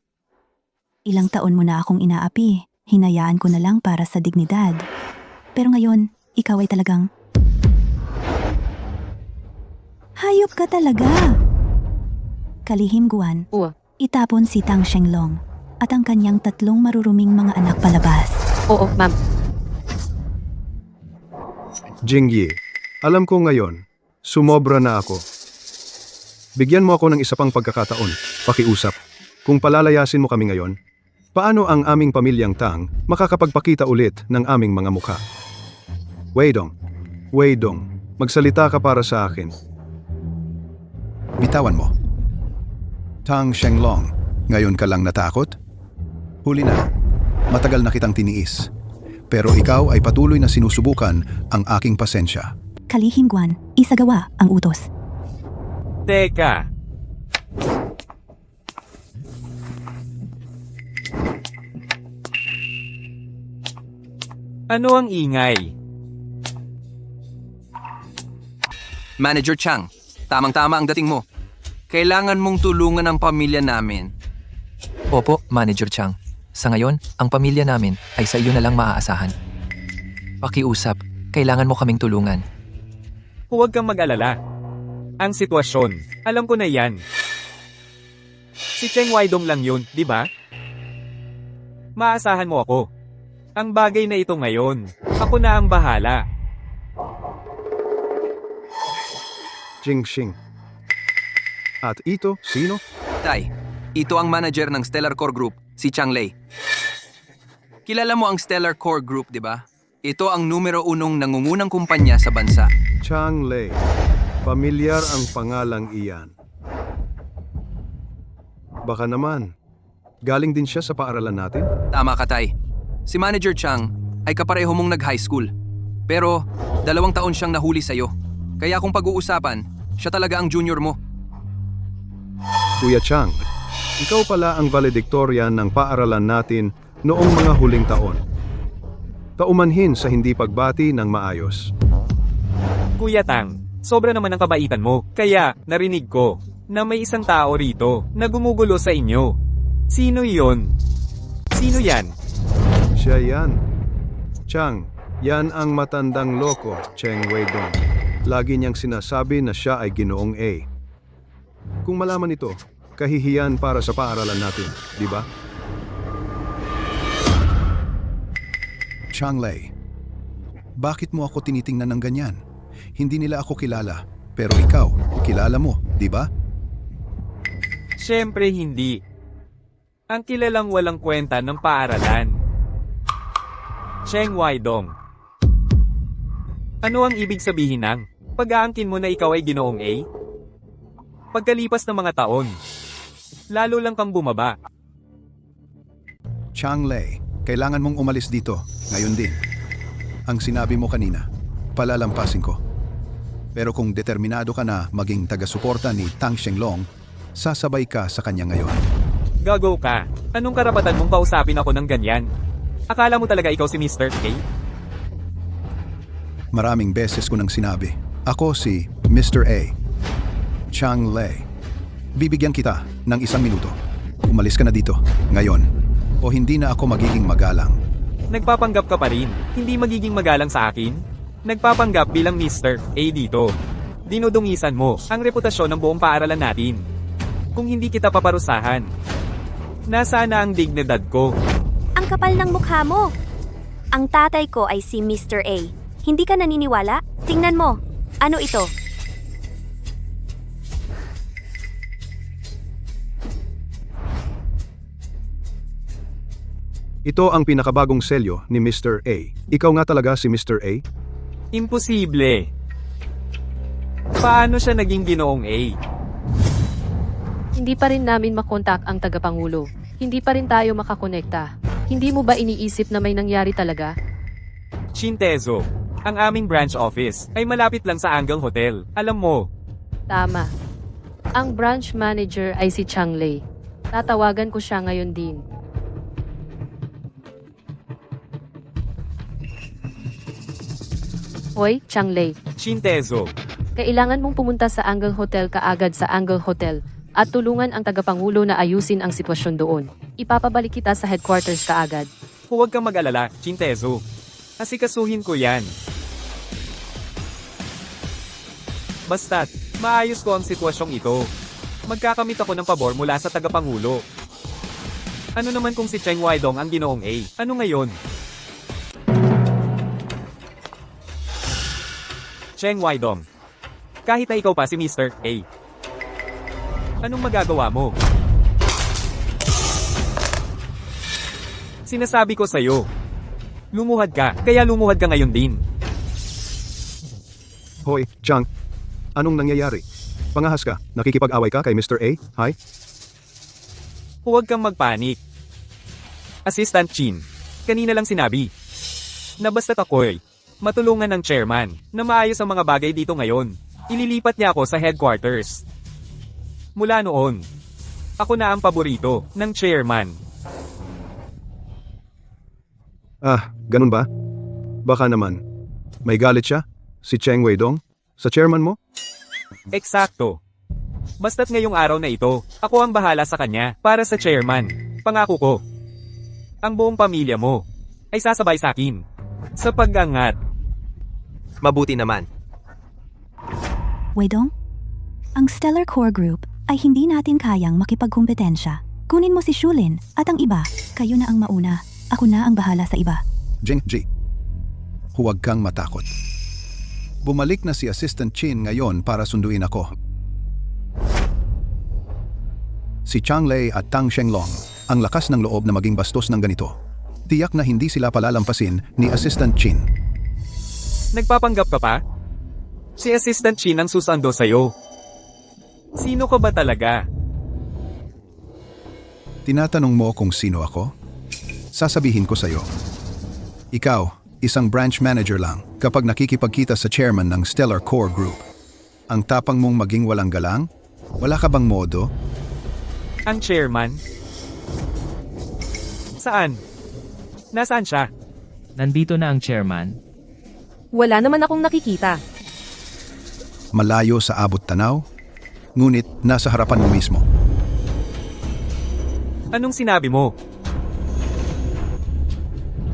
Speaker 8: Ilang taon mo na akong inaapi. Hinayaan ko na lang para sa dignidad. Pero ngayon, ikaw ay talagang... Hayop ka talaga! Kalihim Guan, itapon si Tang Shenglong at ang kanyang tatlong maruruming mga anak palabas.
Speaker 2: Oo, ma'am.
Speaker 10: Jingyi, alam ko ngayon, sumobra na ako. Bigyan mo ako ng isa pang pagkakataon, pakiusap. Kung palalayasin mo kami ngayon, paano ang aming pamilyang Tang makakapagpakita ulit ng aming mga mukha? Weidong, magsalita ka para sa akin.
Speaker 1: Bitawan mo. Tang Shenglong, ngayon ka lang natakot? Huli na. Matagal na kitang tiniis. Pero ikaw ay patuloy na sinusubukan ang aking pasensya.
Speaker 8: Kalihim Guan, isagawa ang utos.
Speaker 3: Teka. Ano ang ingay?
Speaker 13: Manager Chang, tamang-tama ang dating mo. Kailangan mong tulungan ang pamilya namin. Opo, Manager Chang. Sa ngayon, ang pamilya namin ay sa iyo na lang maaasahan. Pakiusap, kailangan mo kaming tulungan.
Speaker 3: Huwag kang mag-alala. Ang sitwasyon, alam ko na yan. Si Cheng Weidong lang yun, di ba? Maasahan mo ako. Ang bagay na ito ngayon, ako na ang bahala.
Speaker 10: Jingxing. At ito, sino?
Speaker 13: Tay, ito ang manager ng Stellar Core Group, si Chang Lei. Kilala mo ang Stellar Core Group, di ba? Ito ang numero 1 nangungunang kumpanya sa bansa.
Speaker 10: Chang Lei. Pamilyar ang pangalang iyan. Baka naman, galing din siya sa paaralan natin?
Speaker 13: Tama ka, Tay. Si Manager Chang ay kapareho mong nag-high school. Pero 2 taon siyang nahuli sa'yo. Kaya kung pag-uusapan, siya talaga ang junior mo.
Speaker 10: Kuya Chang, ikaw pala ang valedictorian ng paaralan natin noong mga huling taon. Paumanhin sa hindi pagbati ng maayos.
Speaker 3: Kuya Tang, sobra naman ang kabaitan mo. Kaya, narinig ko na may isang tao rito na gumugulo sa inyo. Sino yon? Sino yan?
Speaker 10: Siya yan. Chang, yan ang matandang loko, Cheng Weidong. Lagi niyang sinasabi na siya ay Ginoong A. Kung malaman ito, kahihiyan para sa paaralan natin, di ba?
Speaker 1: Chang Lei, bakit mo ako tinitingnan ng ganyan? Hindi nila ako kilala, pero ikaw, kilala mo, di ba?
Speaker 3: Siyempre hindi. Ang kilalang walang kwenta ng paaralan. Cheng Weidong. Ano ang ibig sabihin ng pag-aangkin mo na ikaw ay Ginoong A? Pagkalipas ng mga taon, lalo lang kang bumaba.
Speaker 1: Chang Lei, kailangan mong umalis dito. Ngayon din. Ang sinabi mo kanina, palalampasin ko. Pero kung determinado ka na maging taga-suporta ni Tang Shenglong, sasabay ka sa kanya ngayon.
Speaker 3: Gago ka. Anong karapatan mong kausapin ako ng ganyan? Akala mo talaga ikaw si Mr. A?
Speaker 1: Maraming beses ko nang sinabi, ako si Mr. A. Chang Lei. Bibigyan kita ng 1 minuto. Umalis ka na dito, ngayon. O hindi na ako magiging magalang.
Speaker 3: Nagpapanggap ka pa rin. Hindi magiging magalang sa akin? Nagpapanggap bilang Mr. A dito. Dinudungisan mo ang reputasyon ng buong paaralan natin. Kung hindi kita paparusahan, nasaan na ang dignidad ko?
Speaker 15: Ang kapal ng mukha mo. Ang tatay ko ay si Mr. A. Hindi ka naniniwala? Tingnan mo. Ano ito?
Speaker 10: Ito ang pinakabagong selyo ni Mr. A. Ikaw nga talaga si Mr. A?
Speaker 3: Imposible. Paano siya naging Ginoong A?
Speaker 2: Hindi pa rin namin makontak ang tagapangulo. Hindi pa rin tayo makakonekta. Hindi mo ba iniisip na may nangyari talaga?
Speaker 3: Shintezo, ang aming branch office ay malapit lang sa Angle Hotel. Alam mo.
Speaker 2: Tama. Ang branch manager ay si Chang Lei. Tatawagan ko siya ngayon din. Hoy, Chang Lei.
Speaker 3: Shintezo.
Speaker 2: Kailangan mong pumunta sa Angle Hotel kaagad sa Angle Hotel at tulungan ang tagapangulo na ayusin ang sitwasyon doon. Ipapabalik kita sa headquarters kaagad.
Speaker 3: Huwag kang mag-alala, Shintezo. Asikasuhin ko yan. Basta't, maayos ko ang sitwasyong ito. Magkakamit ako ng pabor mula sa tagapangulo. Ano naman kung si Cheng Weidong ang Ginoong A? Ano ngayon? Cheng Weidong. Kahit na ikaw pa si Mr. A. Anong magagawa mo? Sinasabi ko sa'yo. Lumuhad ka, kaya lumuhad ka ngayon din.
Speaker 10: Hoy, Chang. Anong nangyayari? Pangahas ka? Nakikipag-away ka kay Mr. A? Hi?
Speaker 3: Huwag kang magpanik. Assistant Chin. Kanina lang sinabi. Na basta't ako'y matulungan ng chairman na maayos ang mga bagay dito ngayon. Ililipat niya ako sa headquarters. Mula noon, ako na ang paborito ng chairman.
Speaker 10: Ah, ganun ba? Baka naman. May galit siya? Si Cheng Weidong? Sa chairman mo?
Speaker 3: Eksakto. Basta't ngayong araw na ito, ako ang bahala sa kanya para sa chairman. Pangako ko. Ang buong pamilya mo ay sasabay sa akin sa pag-angat.
Speaker 6: Mabuti naman.
Speaker 8: Weidong? Ang Stellar Core Group ay hindi natin kayang makipagkumpetensya. Kunin mo si Shulin at ang iba. Kayo na ang mauna. Ako na ang bahala sa iba.
Speaker 1: Jing Ji, huwag kang matakot. Bumalik na si Assistant Chin ngayon para sunduin ako. Si Chang Lei at Tang Shenglong, ang lakas ng loob na maging bastos ng ganito. Tiyak na hindi sila palalampasin ni Assistant Chin.
Speaker 3: Nagpapanggap ka pa? Si Assistant Chin ang susando sa'yo. Sino ka ba talaga?
Speaker 1: Tinatanong mo kung sino ako? Sasabihin ko sa'yo. Ikaw, isang branch manager lang kapag nakikipagkita sa chairman ng Stellar Core Group. Ang tapang mong maging walang galang? Wala ka bang modo?
Speaker 3: Ang chairman? Saan? Nasaan siya?
Speaker 4: Nandito na ang chairman.
Speaker 7: Wala naman akong nakikita.
Speaker 1: Malayo sa abot tanaw? Ngunit nasa harapan mo mismo.
Speaker 3: Anong sinabi mo?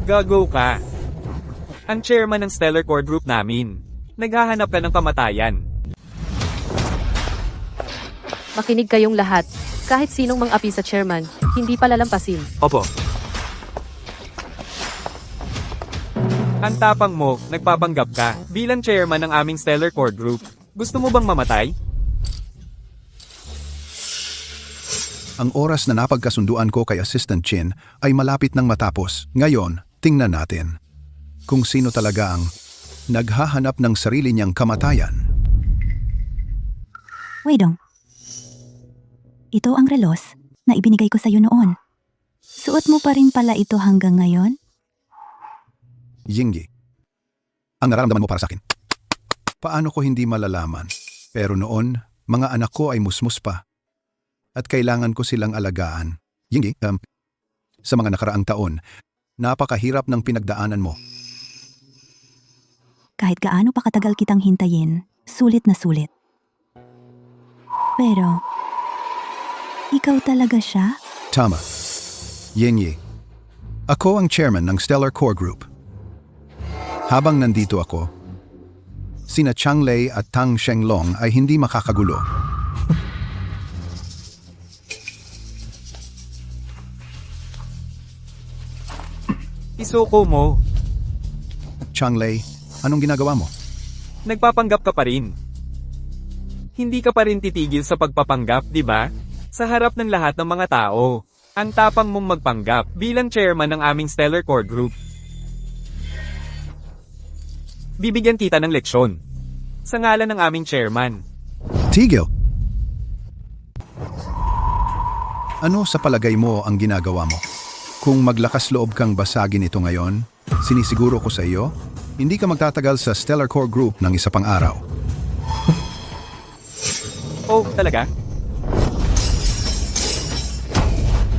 Speaker 3: Gago ka. Ang chairman ng Stellar Core Group namin. Naghahanap ka ng kamatayan.
Speaker 2: Makinig kayong lahat. Kahit sinong mang-api sa chairman, hindi palalampasin.
Speaker 6: Opo.
Speaker 3: Ang tapang mo, nagpapanggap ka bilang chairman ng aming Stellar Core Group. Gusto mo bang mamatay?
Speaker 1: Ang oras na napagkasunduan ko kay Assistant Chin ay malapit nang matapos. Ngayon, tingnan natin kung sino talaga ang naghahanap ng sarili niyang kamatayan.
Speaker 8: Weidong. Ito ang relos na ibinigay ko sa iyo noon. Suot mo pa rin pala ito hanggang ngayon?
Speaker 1: Yingyi, ang nararamdaman mo para sa akin. Paano ko hindi malalaman? Pero noon, mga anak ko ay musmus pa. At kailangan ko silang alagaan. Yingyi, sa mga nakaraang taon, napakahirap ng pinagdaanan mo.
Speaker 8: Kahit gaano pa katagal kitang hintayin, sulit na sulit. Pero, ikaw talaga siya?
Speaker 1: Tama. Yingyi, ako ang chairman ng Stellar Core Group. Habang nandito ako, sina Changlei at Tang Shenglong ay hindi makakagulo.
Speaker 3: Isuko mo.
Speaker 1: Changlei, anong ginagawa mo?
Speaker 3: Nagpapanggap ka pa rin. Hindi ka pa rin titigil sa pagpapanggap, di ba? Sa harap ng lahat ng mga tao. Ang tapang mong magpanggap bilang chairman ng aming Stellar Core Group. Bibigyan kita ng leksyon. Sa ngalan ng aming chairman.
Speaker 1: Tigil! Ano sa palagay mo ang ginagawa mo? Kung maglakas loob kang basagin ito ngayon, sinisiguro ko sa iyo, hindi ka magtatagal sa Stellar Core Group ng isa pang araw.
Speaker 3: Oh, talaga?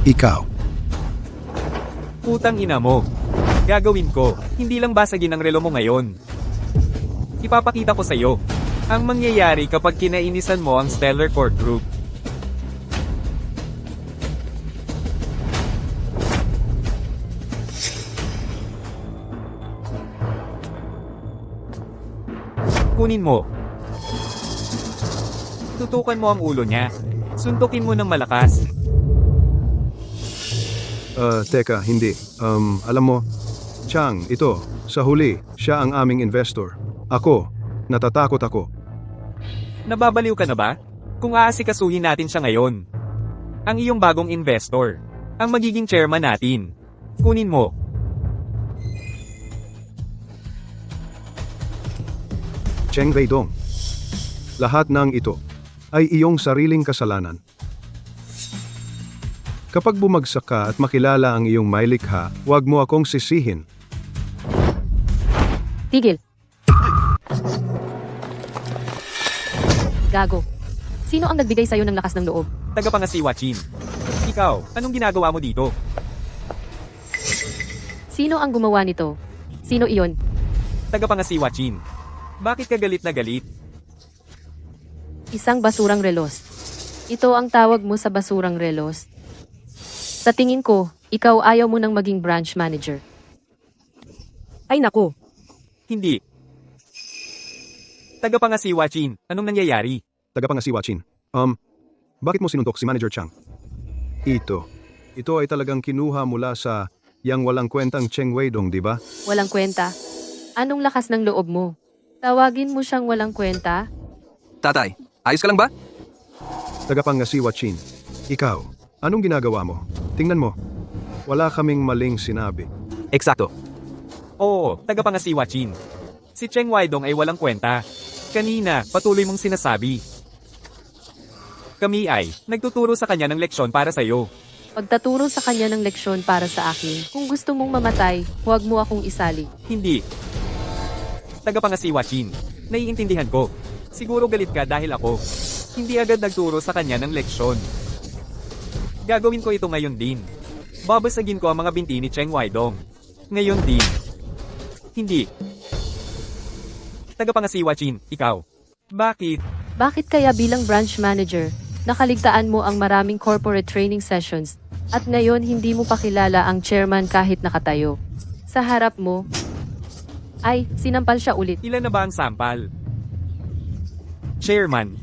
Speaker 1: Ikaw.
Speaker 3: Putang ina mo. Gagawin ko, hindi lang basagin ang relo mo ngayon. Ipapakita ko sa iyo ang mangyayari kapag kinainisan mo ang Stellar Core Group. Kunin mo. Tutukan mo ang ulo niya. Suntukin mo ng malakas.
Speaker 10: Teka, hindi. Alam mo, Chang, ito, sa huli, siya ang aming investor. Ako, natatakot ako.
Speaker 3: Nababaliw ka na ba? Kung aasikasuhin natin siya ngayon. Ang iyong bagong investor. Ang magiging chairman natin. Kunin mo.
Speaker 10: Cheng Weidong, lahat ng ito ay iyong sariling kasalanan. Kapag bumagsak ka at makilala ang iyong may likha, huwag mo akong sisihin.
Speaker 2: Tigil. Gago. Sino ang nagbigay sa'yo ng lakas ng loob?
Speaker 3: Tagapangasiwa, Chin. Ikaw, anong ginagawa mo dito?
Speaker 2: Sino ang gumawa nito? Sino iyon?
Speaker 3: Tagapangasiwa, Chin. Bakit ka galit na galit?
Speaker 2: Isang basurang relos. Ito ang tawag mo sa basurang relos. Sa tingin ko, ikaw ayaw mo nang maging branch manager.
Speaker 7: Ay naku.
Speaker 3: Hindi. Tagapangasiwa, Chin. Anong nangyayari?
Speaker 10: Tagapangasiwa, Chin. Bakit mo sinuntok si Manager Chang? Ito ay talagang kinuha mula sa yang walang kwentang Cheng Weidong, di ba?
Speaker 2: Walang kwenta. Anong lakas ng loob mo? Tawagin mo siyang walang kwenta?
Speaker 6: Tatay, ayos ka lang ba?
Speaker 10: Tagapangasiwa, Chin. Ikaw, anong ginagawa mo? Tingnan mo. Wala kaming maling sinabi.
Speaker 6: Eksakto.
Speaker 3: Oo, tagapangasiwa, Chin. Si Cheng Weidong ay walang kwenta. Kanina, patuloy mong sinasabi. Kami ay nagtuturo sa kanya ng leksyon para sa iyo.
Speaker 2: Pagtaturo sa kanya ng leksyon para sa akin, kung gusto mong mamatay, huwag mo akong isali.
Speaker 3: Hindi. Tagapangasiwa, Chin. Naiintindihan ko. Siguro galit ka dahil ako hindi agad nagturo sa kanya ng leksyon. Gagawin ko ito ngayon din. Babasagin ko ang mga binti ni Cheng Weidong. Ngayon din. Hindi. Tagapangasiwa, Chin, ikaw. Bakit?
Speaker 2: Bakit kaya bilang branch manager, nakaligtaan mo ang maraming corporate training sessions, at ngayon hindi mo pakilala ang chairman kahit nakatayo? Sa harap mo, ay, sinampal siya ulit.
Speaker 3: Ilan na ba ang sampal? Chairman.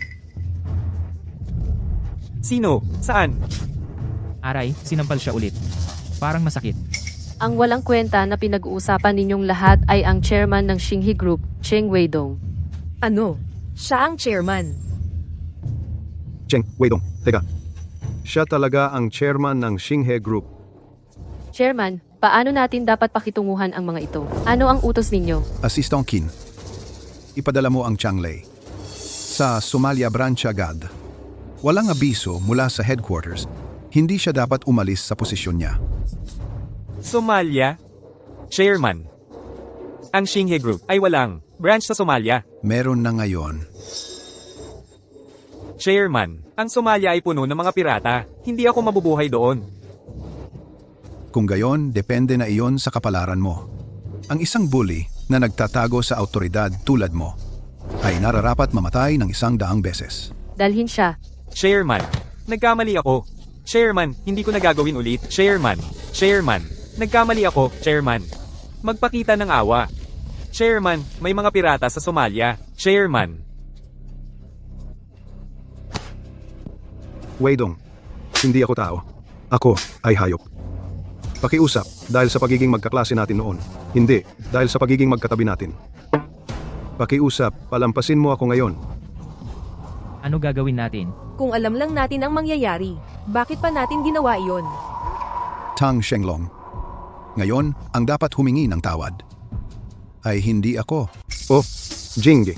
Speaker 3: Sino? Saan?
Speaker 4: Aray, sinampal siya ulit. Parang masakit.
Speaker 2: Ang walang kwenta na pinag-uusapan ninyong lahat ay ang chairman ng Xinghe Group, Cheng Weidong.
Speaker 7: Ano? Siya ang chairman.
Speaker 10: Cheng Weidong, teka. Siya talaga ang chairman ng Xinghe Group.
Speaker 2: Chairman, paano natin dapat pakitunguhan ang mga ito? Ano ang utos ninyo?
Speaker 1: Assistant Qin, ipadala mo ang Changlei sa Somalia branch agad. Walang abiso mula sa headquarters, hindi siya dapat umalis sa posisyon niya.
Speaker 3: Somalia? Chairman. Ang Xinghe Group ay walang branch sa Somalia.
Speaker 1: Meron na ngayon.
Speaker 3: Chairman, ang Somalia ay puno ng mga pirata. Hindi ako mabubuhay doon.
Speaker 1: Kung gayon, depende na iyon sa kapalaran mo. Ang isang bully na nagtatago sa autoridad tulad mo ay nararapat mamatay ng 100 beses.
Speaker 2: Dalhin siya.
Speaker 3: Chairman, nagkamali ako. Chairman, hindi ko nagagawin ulit. Chairman, nagkamali ako. Chairman, magpakita ng awa. Chairman, may mga pirata sa Somalia. Chairman.
Speaker 10: Weidong, hindi ako tao. Ako ay hayop. Pakiusap dahil sa pagiging magkaklase natin noon. Hindi dahil sa pagiging magkatabi natin. Pakiusap, palampasin mo ako ngayon.
Speaker 4: Ano gagawin natin?
Speaker 7: Kung alam lang natin ang mangyayari, bakit pa natin ginawa iyon?
Speaker 1: Tang Shenglong. Ngayon, ang dapat humingi ng tawad ay hindi ako.
Speaker 10: Oh, Jingge.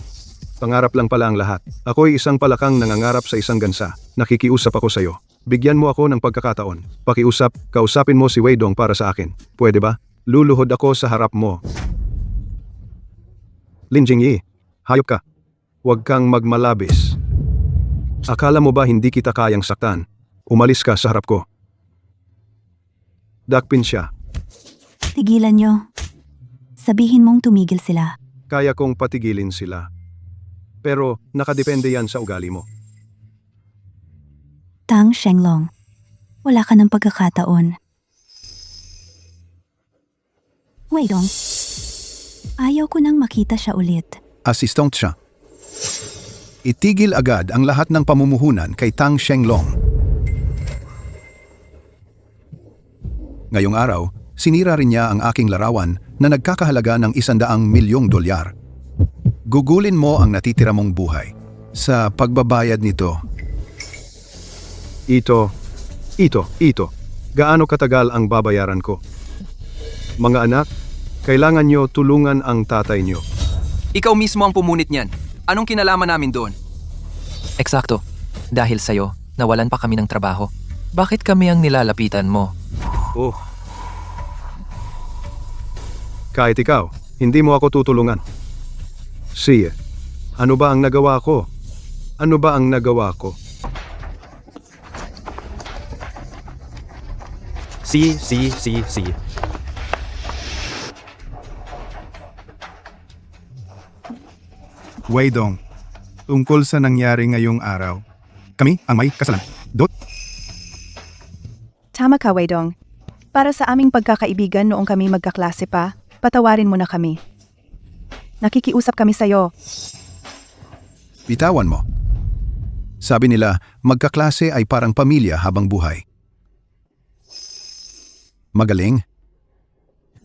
Speaker 10: Pangarap lang pala ang lahat. Ako'y isang palakang nangangarap sa isang gansa. Nakikiusap ako sa iyo. Bigyan mo ako ng pagkakataon. Pakiusap, kausapin mo si Weidong para sa akin. Pwede ba? Luluhod ako sa harap mo. Lin Jingyi, hayop ka. Huwag kang magmalabis. Akala mo ba hindi kita kayang saktan? Umalis ka sa harap ko. Dakpin siya.
Speaker 8: Tigilan nyo. Sabihin mong tumigil sila.
Speaker 10: Kaya kong patigilin sila. Pero nakadepende yan sa ugali mo.
Speaker 8: Tang Shenglong, wala ka ng pagkakataon. Weidong, ayaw ko nang makita siya ulit.
Speaker 1: Assistant siya. Itigil agad ang lahat ng pamumuhunan kay Tang Shenglong. Ngayong araw, sinira rin niya ang aking larawan na nagkakahalaga ng $100 milyong. Gugulin mo ang natitira mong buhay. Sa pagbabayad nito,
Speaker 10: Ito. Gaano katagal ang babayaran ko? Mga anak, kailangan nyo tulungan ang tatay nyo.
Speaker 13: Ikaw mismo ang pumunit niyan. Anong kinalaman namin doon? Eksakto. Dahil sa'yo, nawalan pa kami ng trabaho. Bakit kami ang nilalapitan mo?
Speaker 10: Oh. Kahit ikaw, hindi mo ako tutulungan. Sige, ano ba ang nagawa ko? Ano ba ang nagawa ko?
Speaker 6: Si.
Speaker 12: Weidong, tungkol sa nangyari ngayong araw, kami ang may kasalanan.
Speaker 9: Tama ka, Weidong. Para sa aming pagkakaibigan noong kami magkaklase pa, patawarin mo na kami. Nakikiusap kami sa'yo.
Speaker 1: bitawan mo. Sabi nila, magkaklase ay parang pamilya habang buhay. Magaling.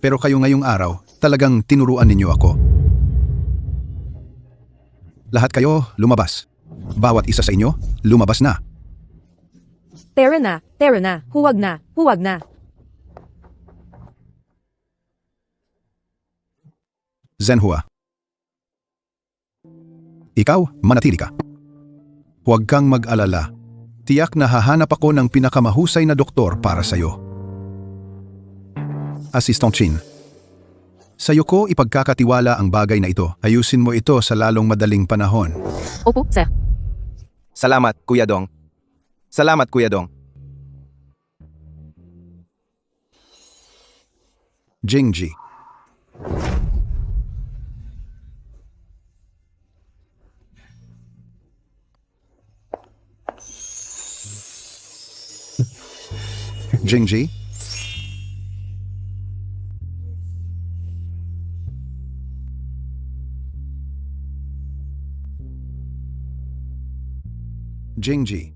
Speaker 1: Pero kayo ngayong araw, talagang tinuruan ninyo ako. Lahat kayo, lumabas. Bawat isa sa inyo, lumabas na.
Speaker 7: Tara na, huwag na.
Speaker 1: Zenhua. Ikaw, manatili ka. Huwag kang mag-alala. Tiyak na hahanap ako ng pinakamahusay na doktor para sa'yo. Assistant Chin. Sa'yo ko ipagkakatiwala ang bagay na ito. Ayusin mo ito sa lalong madaling panahon.
Speaker 2: Opo, sir.
Speaker 6: Salamat, Kuya Dong.
Speaker 1: Jingji. Jingji? Jingji.